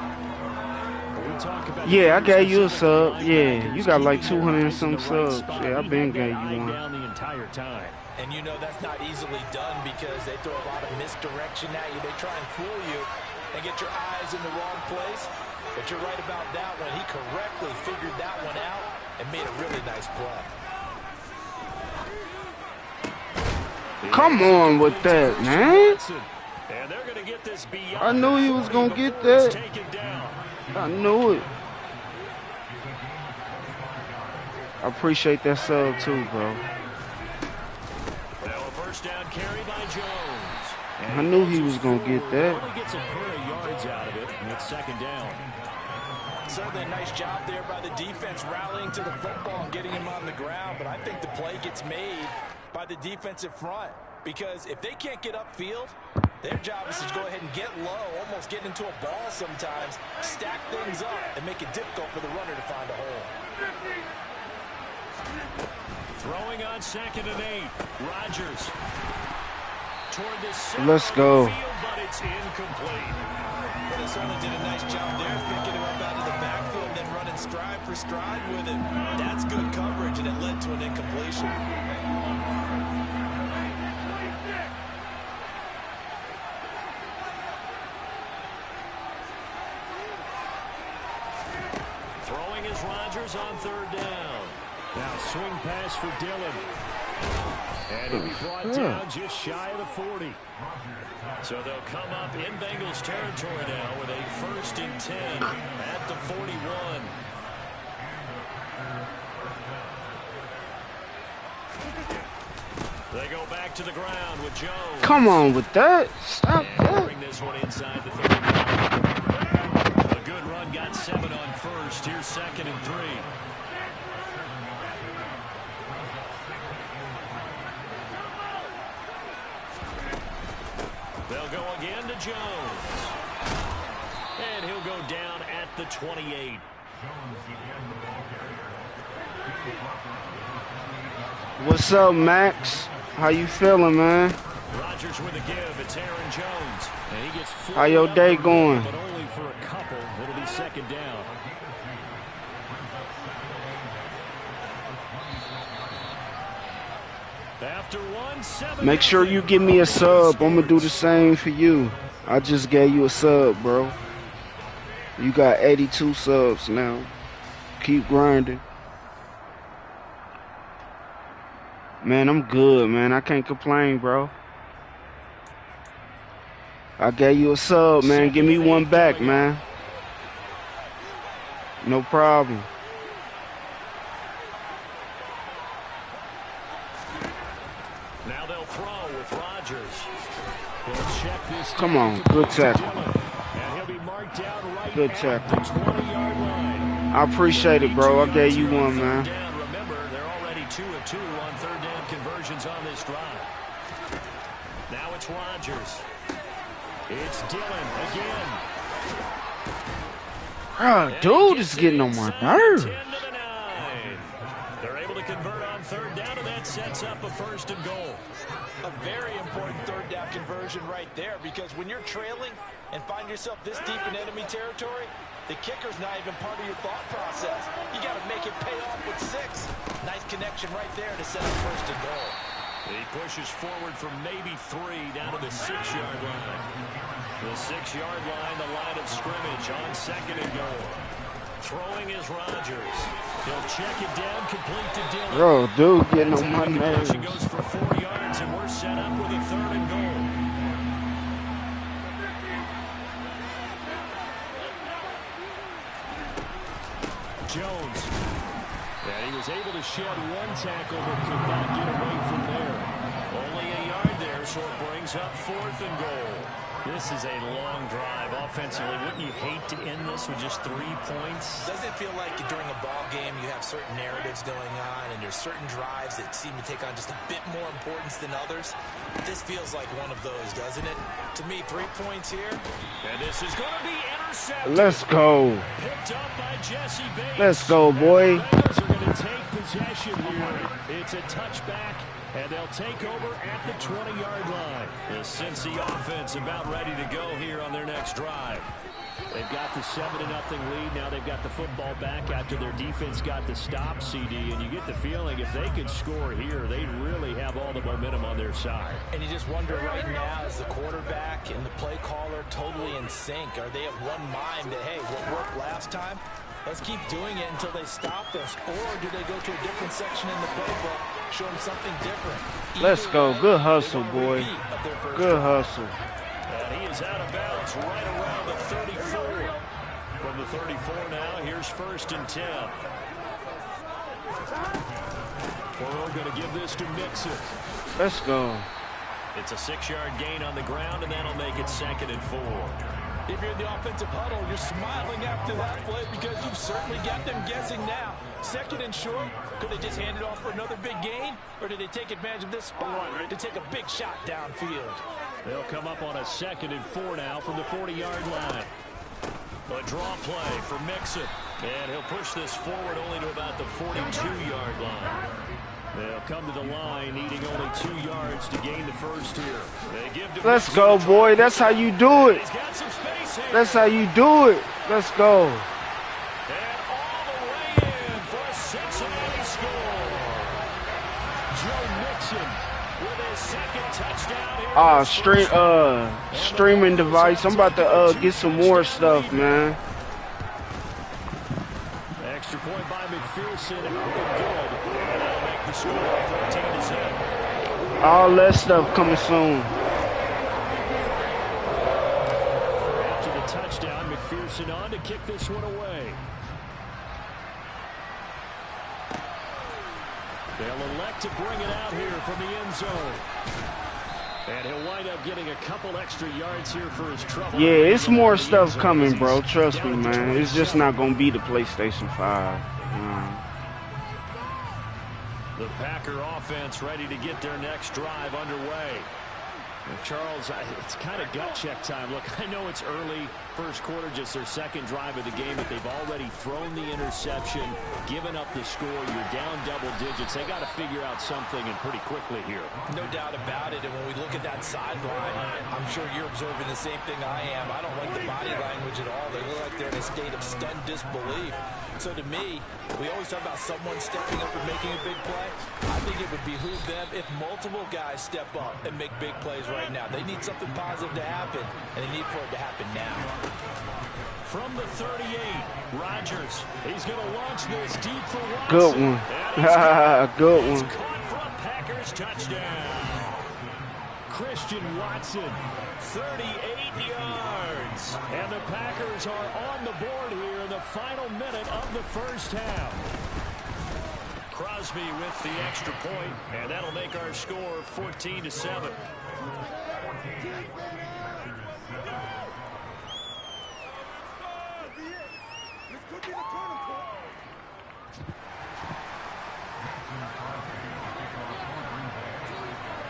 We talk about Yeah, I gave you a sub. Yeah, you got like 200 and some subs. Yeah, I been gave you one. Down the entire time. And you know that's not easily done because they throw a lot of misdirection at you. They try and fool you and get your eyes in the wrong place. But you're right about that one. He correctly figured that one out and made a really nice play. Come on with that, man. And they're going to get this beyond. I knew he was going to get that. I knew it. I appreciate that sub too, bro. Now a first down carry by Jones. I knew he was going to get that. Only gets a pair of yards out of it, and it's second down. Certainly a nice job there by the defense rallying to the football and getting him on the ground, but I think the play gets made by the defensive front, because if they can't get upfield, their job is to go ahead and get low, almost get into a ball sometimes, stack things up, and make it difficult for the runner to find a hole. Throwing on 2nd and 8. Rodgers toward the center. Let's go. Field, but it's incomplete. Minnesota did a nice job there, picking him up out of the backfield and then running stride for stride with it. That's good coverage, and it led to an incompletion. Throwing is Rodgers on 3rd down. Now swing pass for Dillon. And he'll be brought down just shy of the 40. So they'll come up in Bengals territory now with a 1st and 10 at the 41. They go back to the ground with Jones. Come on with that. Stop And that. bring this one inside the 35. A good run, got 7 on 1st. Here's 2nd and 3. They'll go again to Jones. And he'll go down at the 28. What's up, Max? How you feeling, man? Rodgers with a give. It's Aaron Jones. And he gets How your day going? but only for a couple. It'll be 2nd down. After 1-7. Make sure you give me a sub. I'm going to do the same for you. I just gave you a sub, bro. You got 82 subs now. Keep grinding. Man, I'm good, man. I can't complain, bro. I gave you a sub, man. Give me one back, man. No problem. Now they'll throw with Rodgers. He'll check this. Come on, good tackle. And he'll be marked down right Good at tackle. the 20-yard line. I appreciate it, bro. I gave you one, man. Down. Remember, they're already 2 of 2 on 3rd down conversions on this drive. Now it's Rodgers. It's Dillon again. Bro, dude is getting on my nerves. 10 to the 9. They're able to convert on 3rd down, and that sets up a 1st and goal. A very important 3rd down conversion right there, because when you're trailing and find yourself this deep in enemy territory, the kicker's not even part of your thought process. You got to make it pay off with 6. Nice connection right there to set up 1st and goal. He pushes forward for maybe 3 down to the 6-yard line. The 6-yard line, the line of scrimmage on 2nd and goal. Throwing is Rodgers. He'll check it down, complete to Dillon. Bro, dude getting on my nerves. He goes for 4 yards, and we're set up with a 3rd and goal. Jones. And he was able to shed 1 tackle, but could not get away from there. Only a yard there, so it brings up 4th and goal. This is a long drive offensively. Wouldn't you hate to end this with just 3 points? Doesn't it feel like during a ball game you have certain narratives going on and there's certain drives that seem to take on just a bit more importance than others? This feels like one of those, doesn't it? To me, 3 points here. And this is going to be intercepted. Let's go. Picked up by Jesse Bates. Let's go, boy. The Bengals are going to take possession here. It's a touchback, and they'll take over at the 20-yard line. The Cincy offense about ready to go here on their next drive. They've got the 7-0 lead. Now they've got the football back after their defense got the stop, CD. And you get the feeling if they could score here, they'd really have all the momentum on their side. And you just wonder right now, is the quarterback and the play caller totally in sync? Are they of one mind that, hey, what worked last time? Let's keep doing it until they stop us. Or do they go to a different section in the playbook show them something different. Let's go. Good hustle, boy. Good hustle. And he is out of bounds right around the 34. From the 34 now, here's 1st and 10. Burrow going to give this to Mixon. Let's go. It's a 6-yard gain on the ground, and that'll make it 2nd and 4. If you're in the offensive huddle, you're smiling after that play because you've certainly got them guessing now. 2nd and short, could they just hand it off for another big gain? Or did they take advantage of this spot to take a big shot downfield? They'll come up on a 2nd and 4 now from the 40-yard line. A draw play for Mixon. And he'll push this forward only to about the 42-yard line. They'll come to the line needing only 2 yards to gain the first here. They give to Let's Mixon go, boy. That's how you do it. He's got some space here. That's how you do it. Let's go. And all the way in for a Cincinnati score. Joe Mixon with his 2nd touchdown here. Streaming device. I'm about to get some more stuff, man. Extra point by McPherson. Good. And that'll make the score 14-7. All that stuff coming soon. After the touchdown, McPherson on to kick this one away. They'll elect to bring it out here from the end zone. And he'll wind up getting a couple extra yards here for his trouble. Yeah, it's more stuff coming, bro. Trust me, man. It's just not going to be the PlayStation 5. The Packer offense ready to get their next drive underway. Charles, it's kind of gut check time. Look, I know it's early, first quarter, just their 2nd drive of the game, but they've already thrown the interception, given up the score. You're down double digits. They got to figure out something, and pretty quickly here. No doubt about it. And when we look at that sideline, I'm sure you're observing the same thing I am. I don't like the body language at all. They look like they're in a state of stunned disbelief. So to me, we always talk about someone stepping up and making a big play. I think it would behoove them if multiple guys step up and make big plays right now. They need something positive to happen, and they need for it to happen now. From the 38, Rodgers. He's going to launch this deep for Watson. Good one. Good one. Caught for a Packers touchdown. Christian Watson, 38 yards. And the Packers are on the board here in the final minute of the first half. Crosby with the extra point, and that'll make our score 14-7.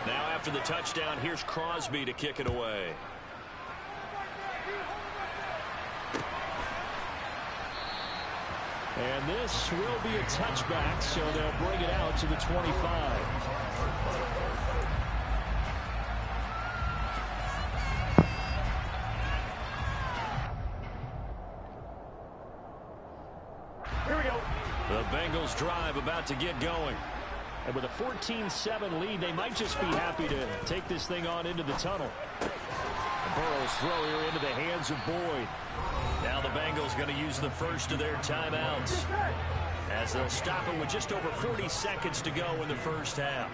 Now after the touchdown, here's Crosby to kick it away. And this will be a touchback, so they'll bring it out to the 25. Here we go. The Bengals drive about to get going. And with a 14-7 lead, they might just be happy to take this thing on into the tunnel. Burrow's throw here into the hands of Boyd. Now the Bengals going to use the first of their timeouts, as they'll stop it with just over 40 seconds to go in the first half.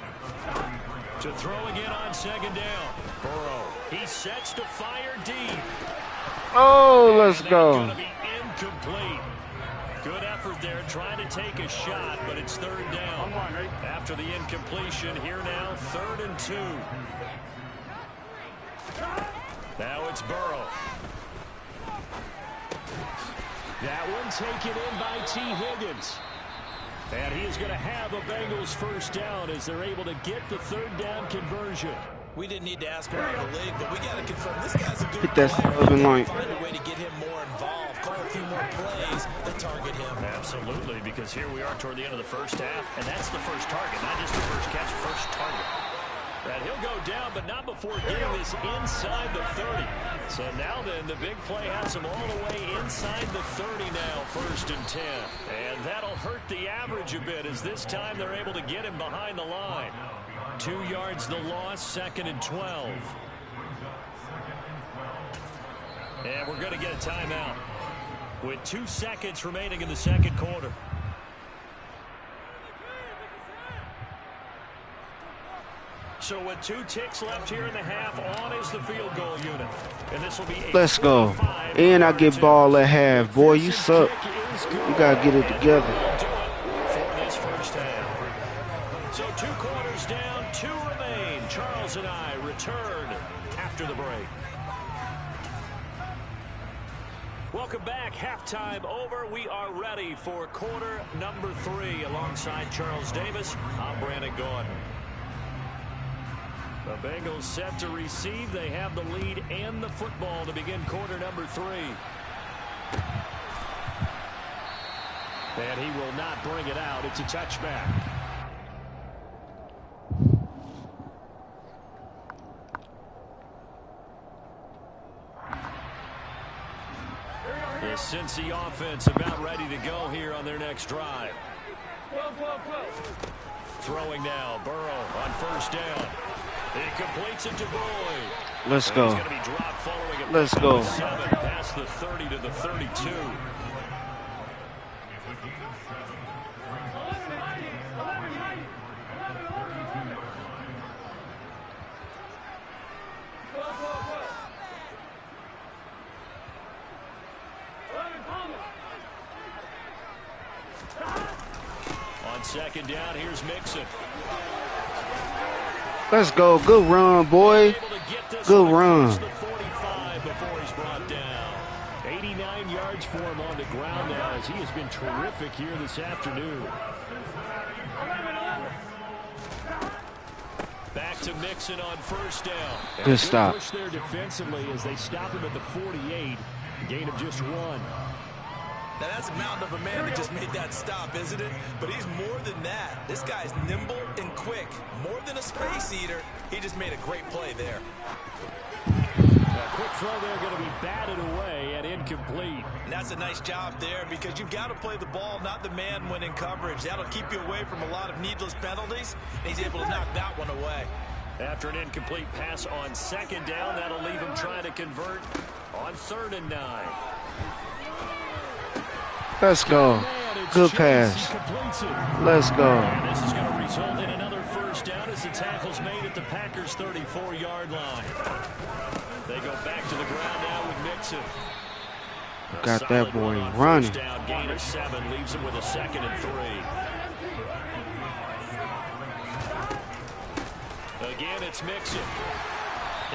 To throw again on 2nd down. Burrow, he sets to fire deep. Oh, let's go. Going to be incomplete. Good effort there trying to take a shot, but it's 3rd down. After the incompletion, here now 3rd and 2. Now it's Burrow. That one taken in by T. Higgins. And he is going to have a Bengals first down as they're able to get the 3rd down conversion. We didn't need to ask around the league, but we got to confirm this guy's a good Hit that player. southern line. Find a way to get him more involved, call a few more plays that target him. Absolutely, because here we are toward the end of the first half, and that's the first target, not just the first catch, first target. And he'll go down, but not before getting this inside the 30. So now then, the big play has him all the way inside the 30 now, 1st and 10. And that'll hurt the average a bit, as this time they're able to get him behind the line. 2 yards the loss, 2nd and 12. And we're going to get a timeout with 2 seconds remaining in the 2nd quarter. So with 2 ticks left here in the half, on is the field goal unit. And this will be a Let's go. 45 And I get to ball at half. Boy, you suck. kick is good. You got to get it together. For this first half. So 2 quarters down, 2 remain. Charles and I return after the break. Welcome back. Halftime over. We are ready for quarter number 3. Alongside Charles Davis, I'm Brandon Gordon. The Bengals set to receive. They have the lead and the football to begin quarter number 3. And he will not bring it out. It's a touchback. The Cincy offense about ready to go here on their next drive. Throwing now, Burrow on first down. He completes it to Boyd. Let's go. He's going to be dropped following a Let's go. 7 past the 30 to the 32. On second down, here's Mixon. Let's go. Good run, boy. Good run. The 45 before he's brought down. 89 yards for him on the ground now as he has been terrific here this afternoon. Back to Mixon on first down. Good stop. Push there defensively as they stop him at the 48. Gain of just 1. Now, that's a mountain of a man that just made that stop, isn't it? But he's more than that. This guy's nimble and quick. More than a space eater. He just made a great play there. A quick throw there going to be batted away and incomplete. And that's a nice job there because you've got to play the ball, not the man when in coverage. That'll keep you away from a lot of needless penalties. And he's able to knock that one away. After an incomplete pass on second down, that'll leave him trying to convert on 3rd and 9. Let's go. Good pass. Let's go. And this is going to result in another first down as the tackle's made at the Packers' 34-yard line. They go back to the ground now with Mixon. Got that boy running. First down, gain of 7, leaves him with a 2nd and 3. Again, it's Mixon.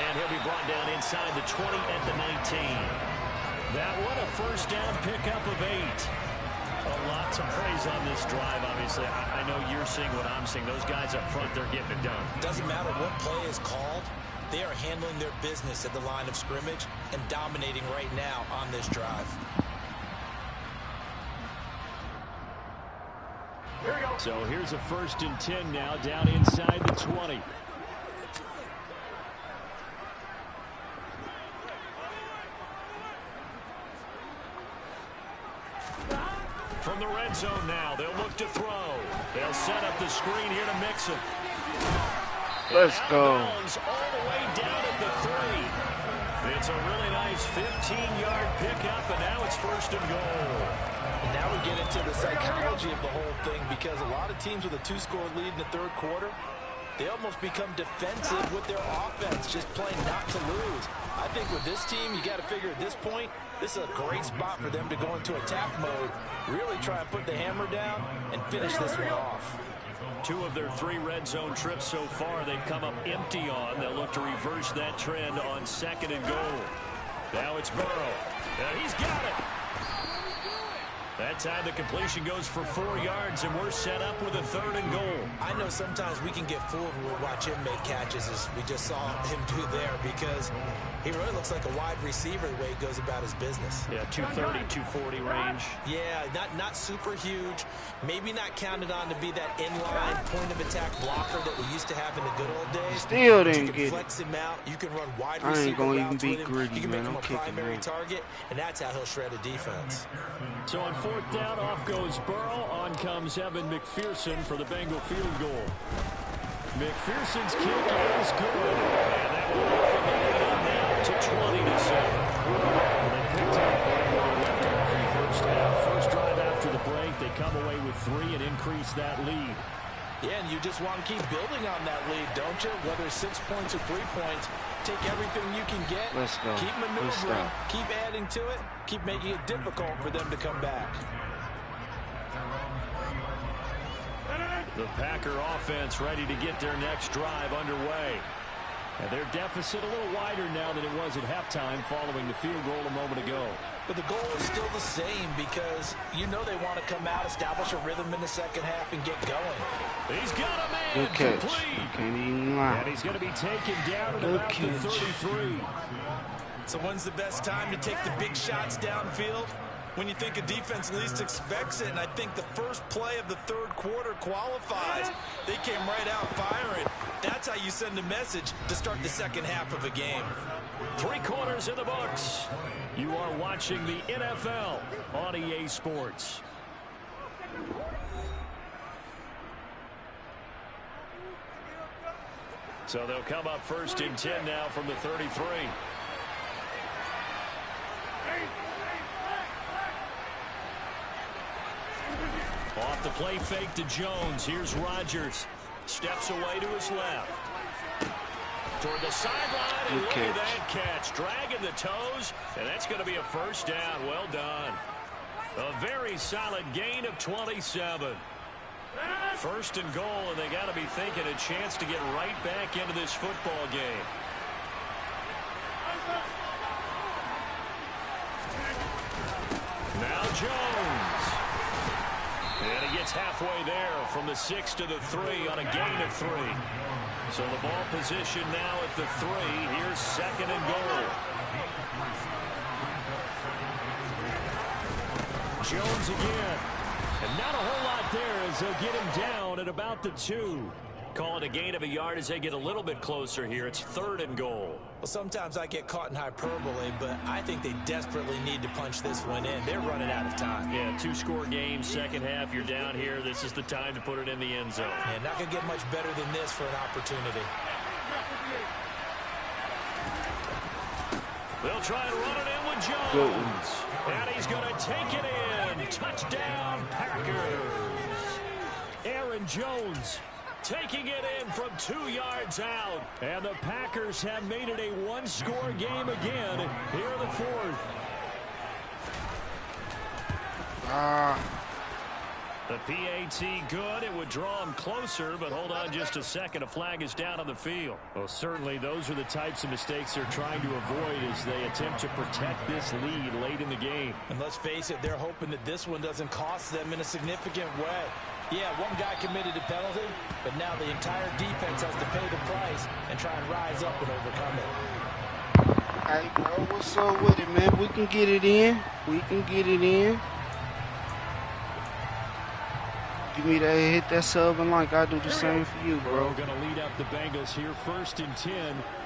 And he'll be brought down inside the 20 at the 19. That one a first down pickup of 8. A lot to praise on this drive, obviously. I know you're seeing what I'm seeing. Those guys up front, they're getting it done. Doesn't matter what play is called. They are handling their business at the line of scrimmage and dominating right now on this drive. So here's a 1st and 10 now down inside the 20. From the red zone now, they'll look to throw. They'll set up the screen here to Mixon. Let's go. All the way down at the 3. It's a really nice 15-yard pickup, and now it's 1st and goal. And now we get into the psychology of the whole thing because a lot of teams with a 2-score lead in the 3rd quarter, they almost become defensive with their offense, just playing not to lose. I think with this team, you got to figure at this point, this is a great spot for them to go into attack mode, really try and put the hammer down and finish this one off. 2 of their 3 red zone trips so far, they've come up empty on. They'll look to reverse that trend on 2nd and goal. Now it's Burrow. And he's got it. That time the completion goes for 4 yards, and we're set up with a 3rd and goal. I know sometimes we can get fooled when we watch him make catches, as we just saw him do there, because he really looks like a wide receiver the way he goes about his business. Yeah, 230, 240 range. Yeah, not super huge. Maybe not counted on to be that inline point-of-attack blocker that we used to have in the good old days. Still You didn't can get flex him out. You can run wide I ain't receiver gonna even routes be with him. greedy, You can man. make him I'm a kicking, primary man. target, and that's how he'll shred a defense. So on 4th down, off goes Burrow. On comes Evan McPherson for the Bengal field goal. McPherson's kick is good. And that will open the lead up now to 20-7. They picked up where they left off in the first half. First drive after the break, they come away with 3 and increase that lead. Yeah, and you just want to keep building on that lead, don't you? Whether it's 6 points or 3 points, take everything you can get. Let's go. Keep maneuvering, keep adding to it, keep making it difficult for them to come back. The Packer offense ready to get their next drive underway. And their deficit a little wider now than it was at halftime following the field goal a moment ago. But the goal is still the same because you know they want to come out, establish a rhythm in the second half, and get going. He's got a man. Good catch. Complete. Can't even lie. And he's going to be taken down at Good about catch. the 33. So when's the best time to take the big shots downfield? When you think a defense least expects it, and I think the first play of the third quarter qualifies. They came right out firing. That's how you send a message to start the second half of a game. 3 quarters in the books. You are watching the NFL on EA Sports. So they'll come up first and 10 now from the 33. Off the play fake to Jones. Here's Rodgers. Steps away to his left. Toward the sideline, and look at that catch. Dragging the toes, and that's going to be a first down. Well done. A very solid gain of 27. First and goal, and they got to be thinking a chance to get right back into this football game. Now Jones. And he gets halfway there from the 6 to the 3 on a gain of 3. So the ball position now at the 3. Here's second and goal. Jones again. And not a whole lot there as they'll get him down at about the 2. Call it a gain of a yard as they get a little bit closer here. It's third and goal. Well, sometimes I get caught in hyperbole, but I think they desperately need to punch this one in. They're running out of time. Yeah, 2-score game, second half. You're down here. This is the time to put it in the end zone. Yeah, not going to get much better than this for an opportunity. They'll try and run it in with Jones. And he's going to take it in. Touchdown, Packers. Aaron Jones taking it in from 2 yards out. And the Packers have made it a 1-score game again here in the 4th. The PAT good. It would draw him closer, but hold on just a second. A flag is down on the field. Well, certainly those are the types of mistakes they're trying to avoid as they attempt to protect this lead late in the game. And let's face it, they're hoping that this one doesn't cost them in a significant way. Yeah, one guy committed a penalty, but now the entire defense has to pay the price and try and rise up and overcome it. Hey, bro, what's up with it, man? We can get it in. We can get it in. Give me that, hit that sub and like I do the same for you, bro. We're going to lead up the Bengals here first and 10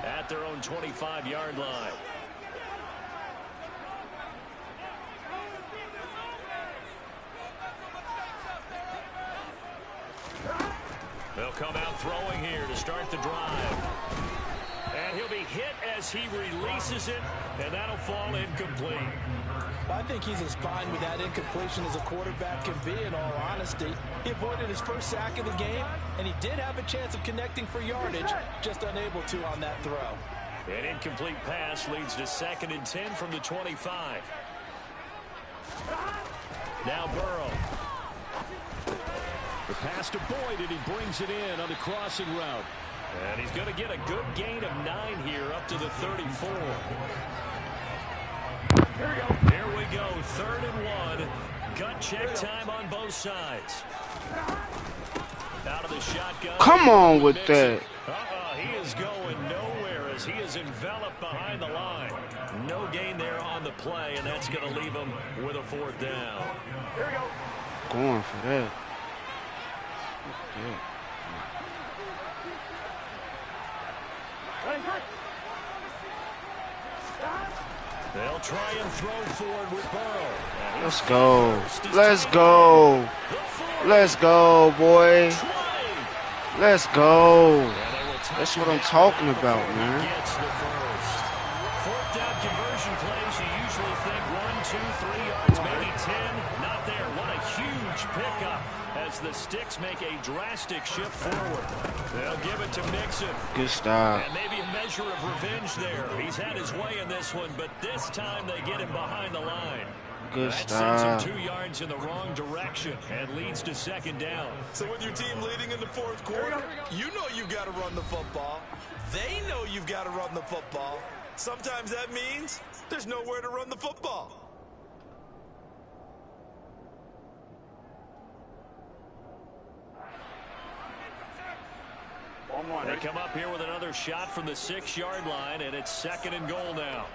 at their own 25-yard line. They'll come out throwing here to start the drive. And he'll be hit as he releases it, and that'll fall incomplete. I think he's as fine with that incompletion as a quarterback can be, in all honesty. He avoided his first sack of the game, and he did have a chance of connecting for yardage, just unable to on that throw. An incomplete pass leads to second and 10 from the 25. Now Burrow. The pass to Boyd, and he brings it in on the crossing route. And he's going to get a good gain of 9 here up to the 34. Here we go, third and 1. Gut check time on both sides. Out of the shotgun. Come on with that. He is going nowhere as he is enveloped behind the line. No gain there on the play, and that's going to leave him with a 4th down. Here we go. Going for that. Yeah. They'll try and throw forward with Burrow. Let's go. Let's go. Let's go, boy. Let's go. That's what I'm talking about, man. 4th down conversion plays, you usually think 1, 2, 3 yards, maybe 10. Not there. What a huge pickup as as the sticks make a drastic shift forward. They'll give it to Mixon. Good stop. And maybe a measure of revenge there. He's had his way in this one, but this time they get him behind the line. Good That stop. sends him 2 yards in the wrong direction and leads to second down. So with your team leading in the fourth quarter, you know you've got to run the football. They know you've got to run the football. Sometimes that means there's nowhere to run the football. They come up here with another shot from the 6-yard line, and it's 2nd and goal now.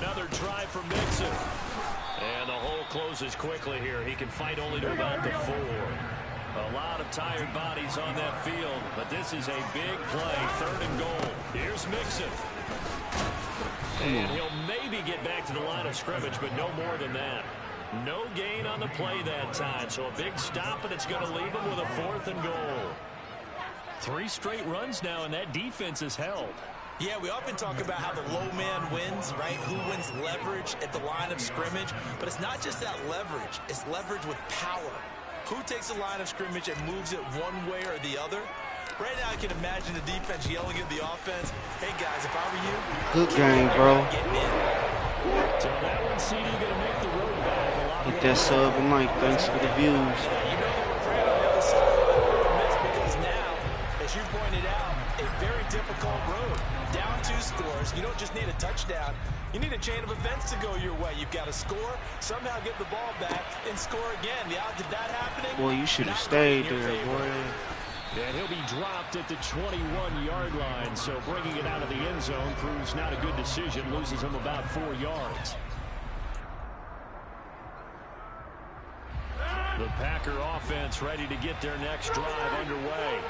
Another try from Mixon. And the hole closes quickly here. He can fight only to about the 4. A lot of tired bodies on that field, but this is a big play. 3rd and goal. Here's Mixon. And he'll maybe get back to the line of scrimmage, but no more than that. No gain on the play that time, so a big stop, and it's going to leave him with a 4th and goal. 3 straight runs now, and that defense is held. Yeah, we often talk about how the low man wins, right? Who wins leverage at the line of scrimmage. But it's not just that leverage. It's leverage with power. Who takes the line of scrimmage and moves it one way or the other? Right now, I can imagine the defense yelling at the offense, hey, guys, if I were you, Good game, bro. get in. So that one, CD, going to make the road back. A lot Hit more that sub and like. Thanks for the views. You know they were great on the other side of the miss because now, as you pointed out, a very difficult road. Down 2 scores. You don't just need a touchdown. You need a chain of events to go your way. You've got to score, somehow get the ball back, and score again. The odds of that happening? Boy, you should have not stayed in your there, favor. boy. And he'll be dropped at the 21-yard line, so bringing it out of the end zone proves not a good decision, loses him about 4 yards. The Packer offense ready to get their next drive underway.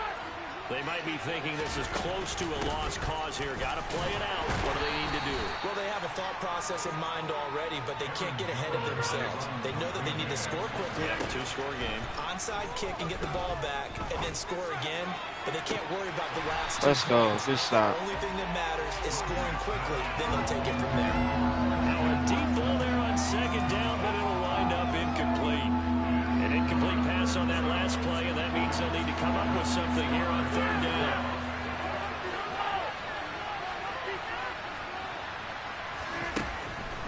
They might be thinking this is close to a lost cause here. Got to play it out. What do they need to do? Well, they have a thought process in mind already, but they can't get ahead of themselves. They know that they need to score quickly. Yeah, 2-score game. Onside kick and get the ball back, and then score again. But they can't worry about the last 2 Let's go. plays. Good stop. The only thing that matters is scoring quickly. Then they'll take it from there. Now a deep ball there on 2nd down, but it'll wind up incomplete. An incomplete pass on that last play, and that means they'll need to come up with something here on 3rd down.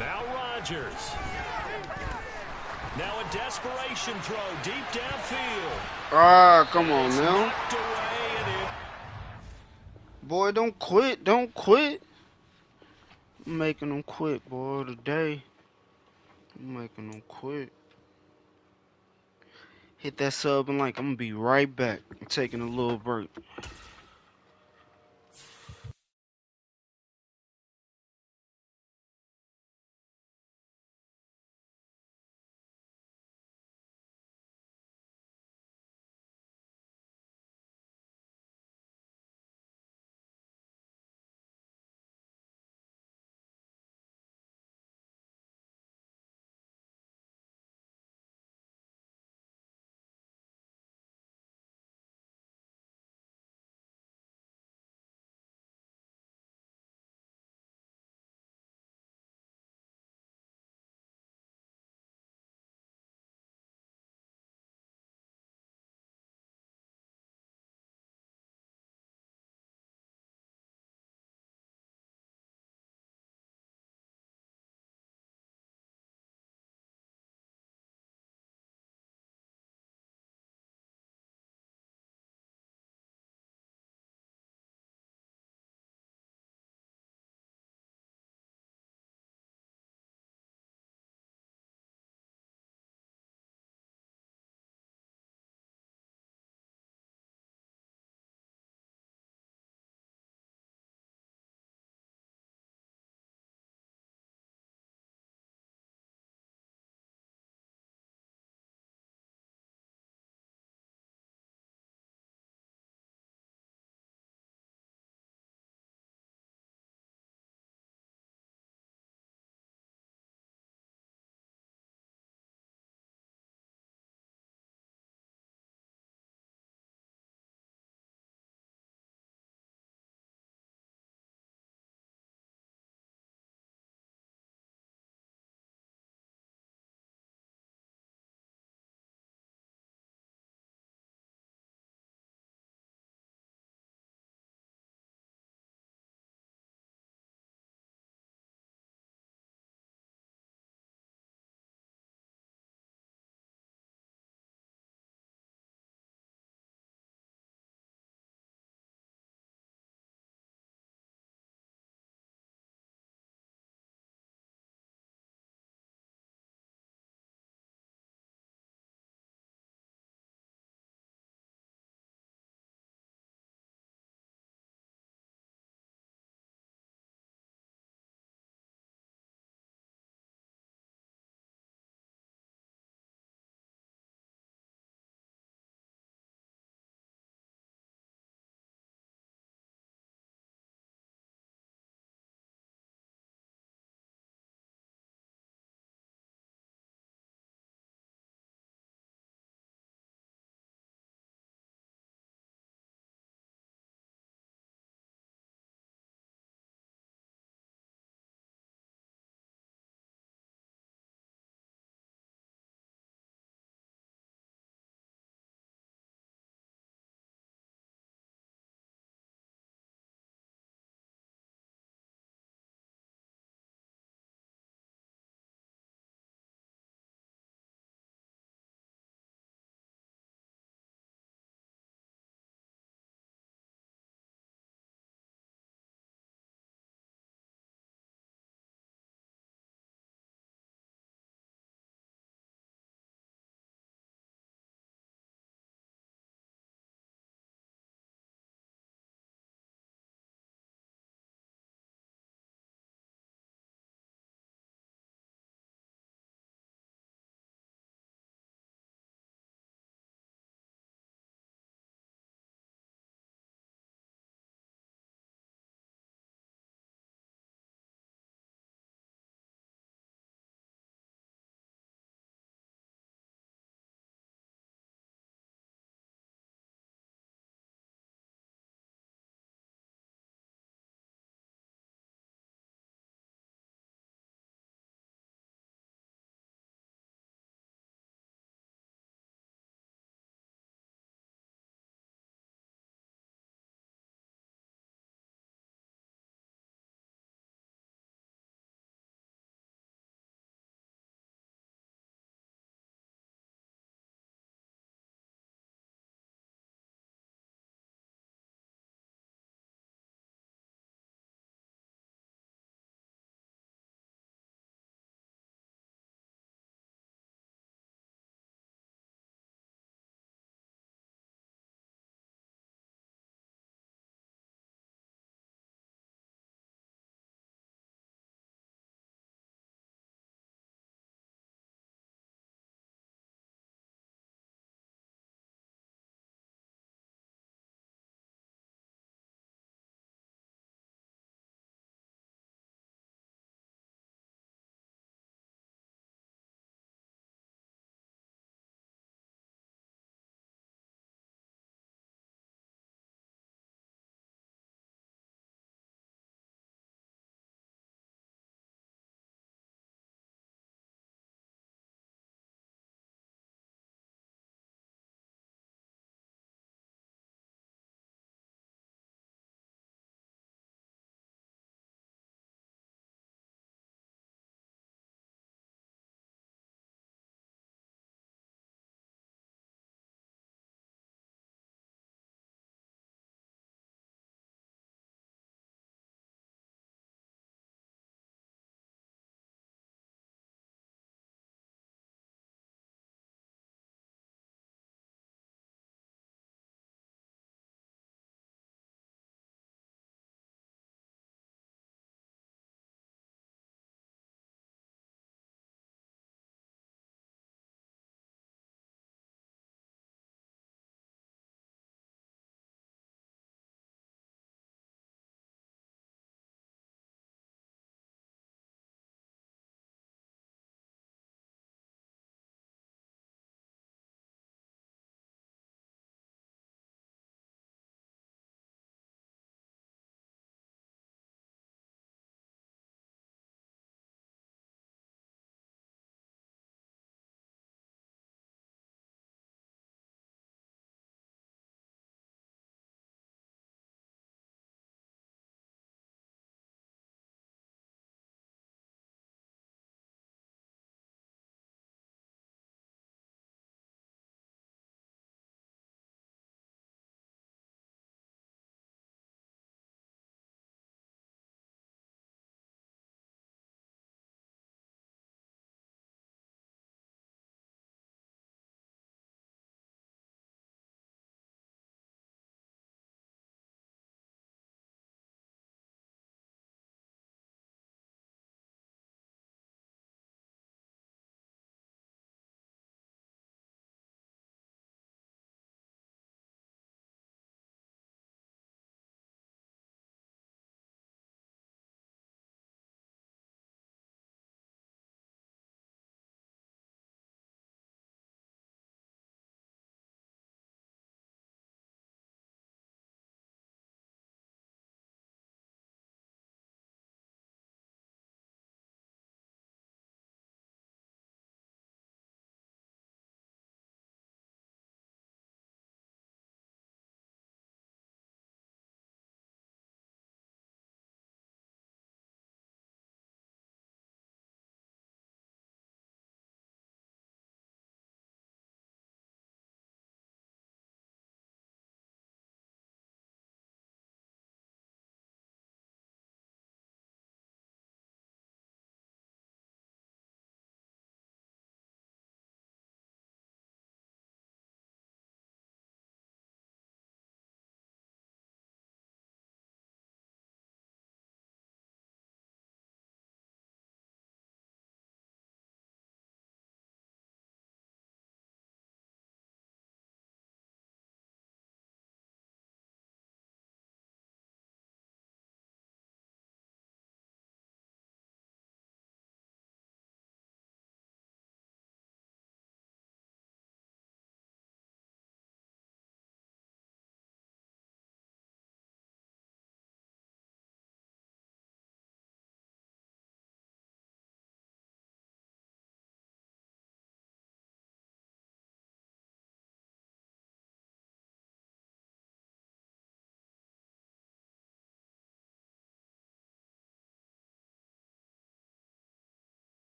Now Rodgers. Now a desperation throw deep downfield. Ah, come on now. Knocked away and in. Boy, don't quit. Don't quit. I'm making them quit, boy, today. I'm making them quit. Hit that sub and like. I'm going to be right back. I'm taking a little break.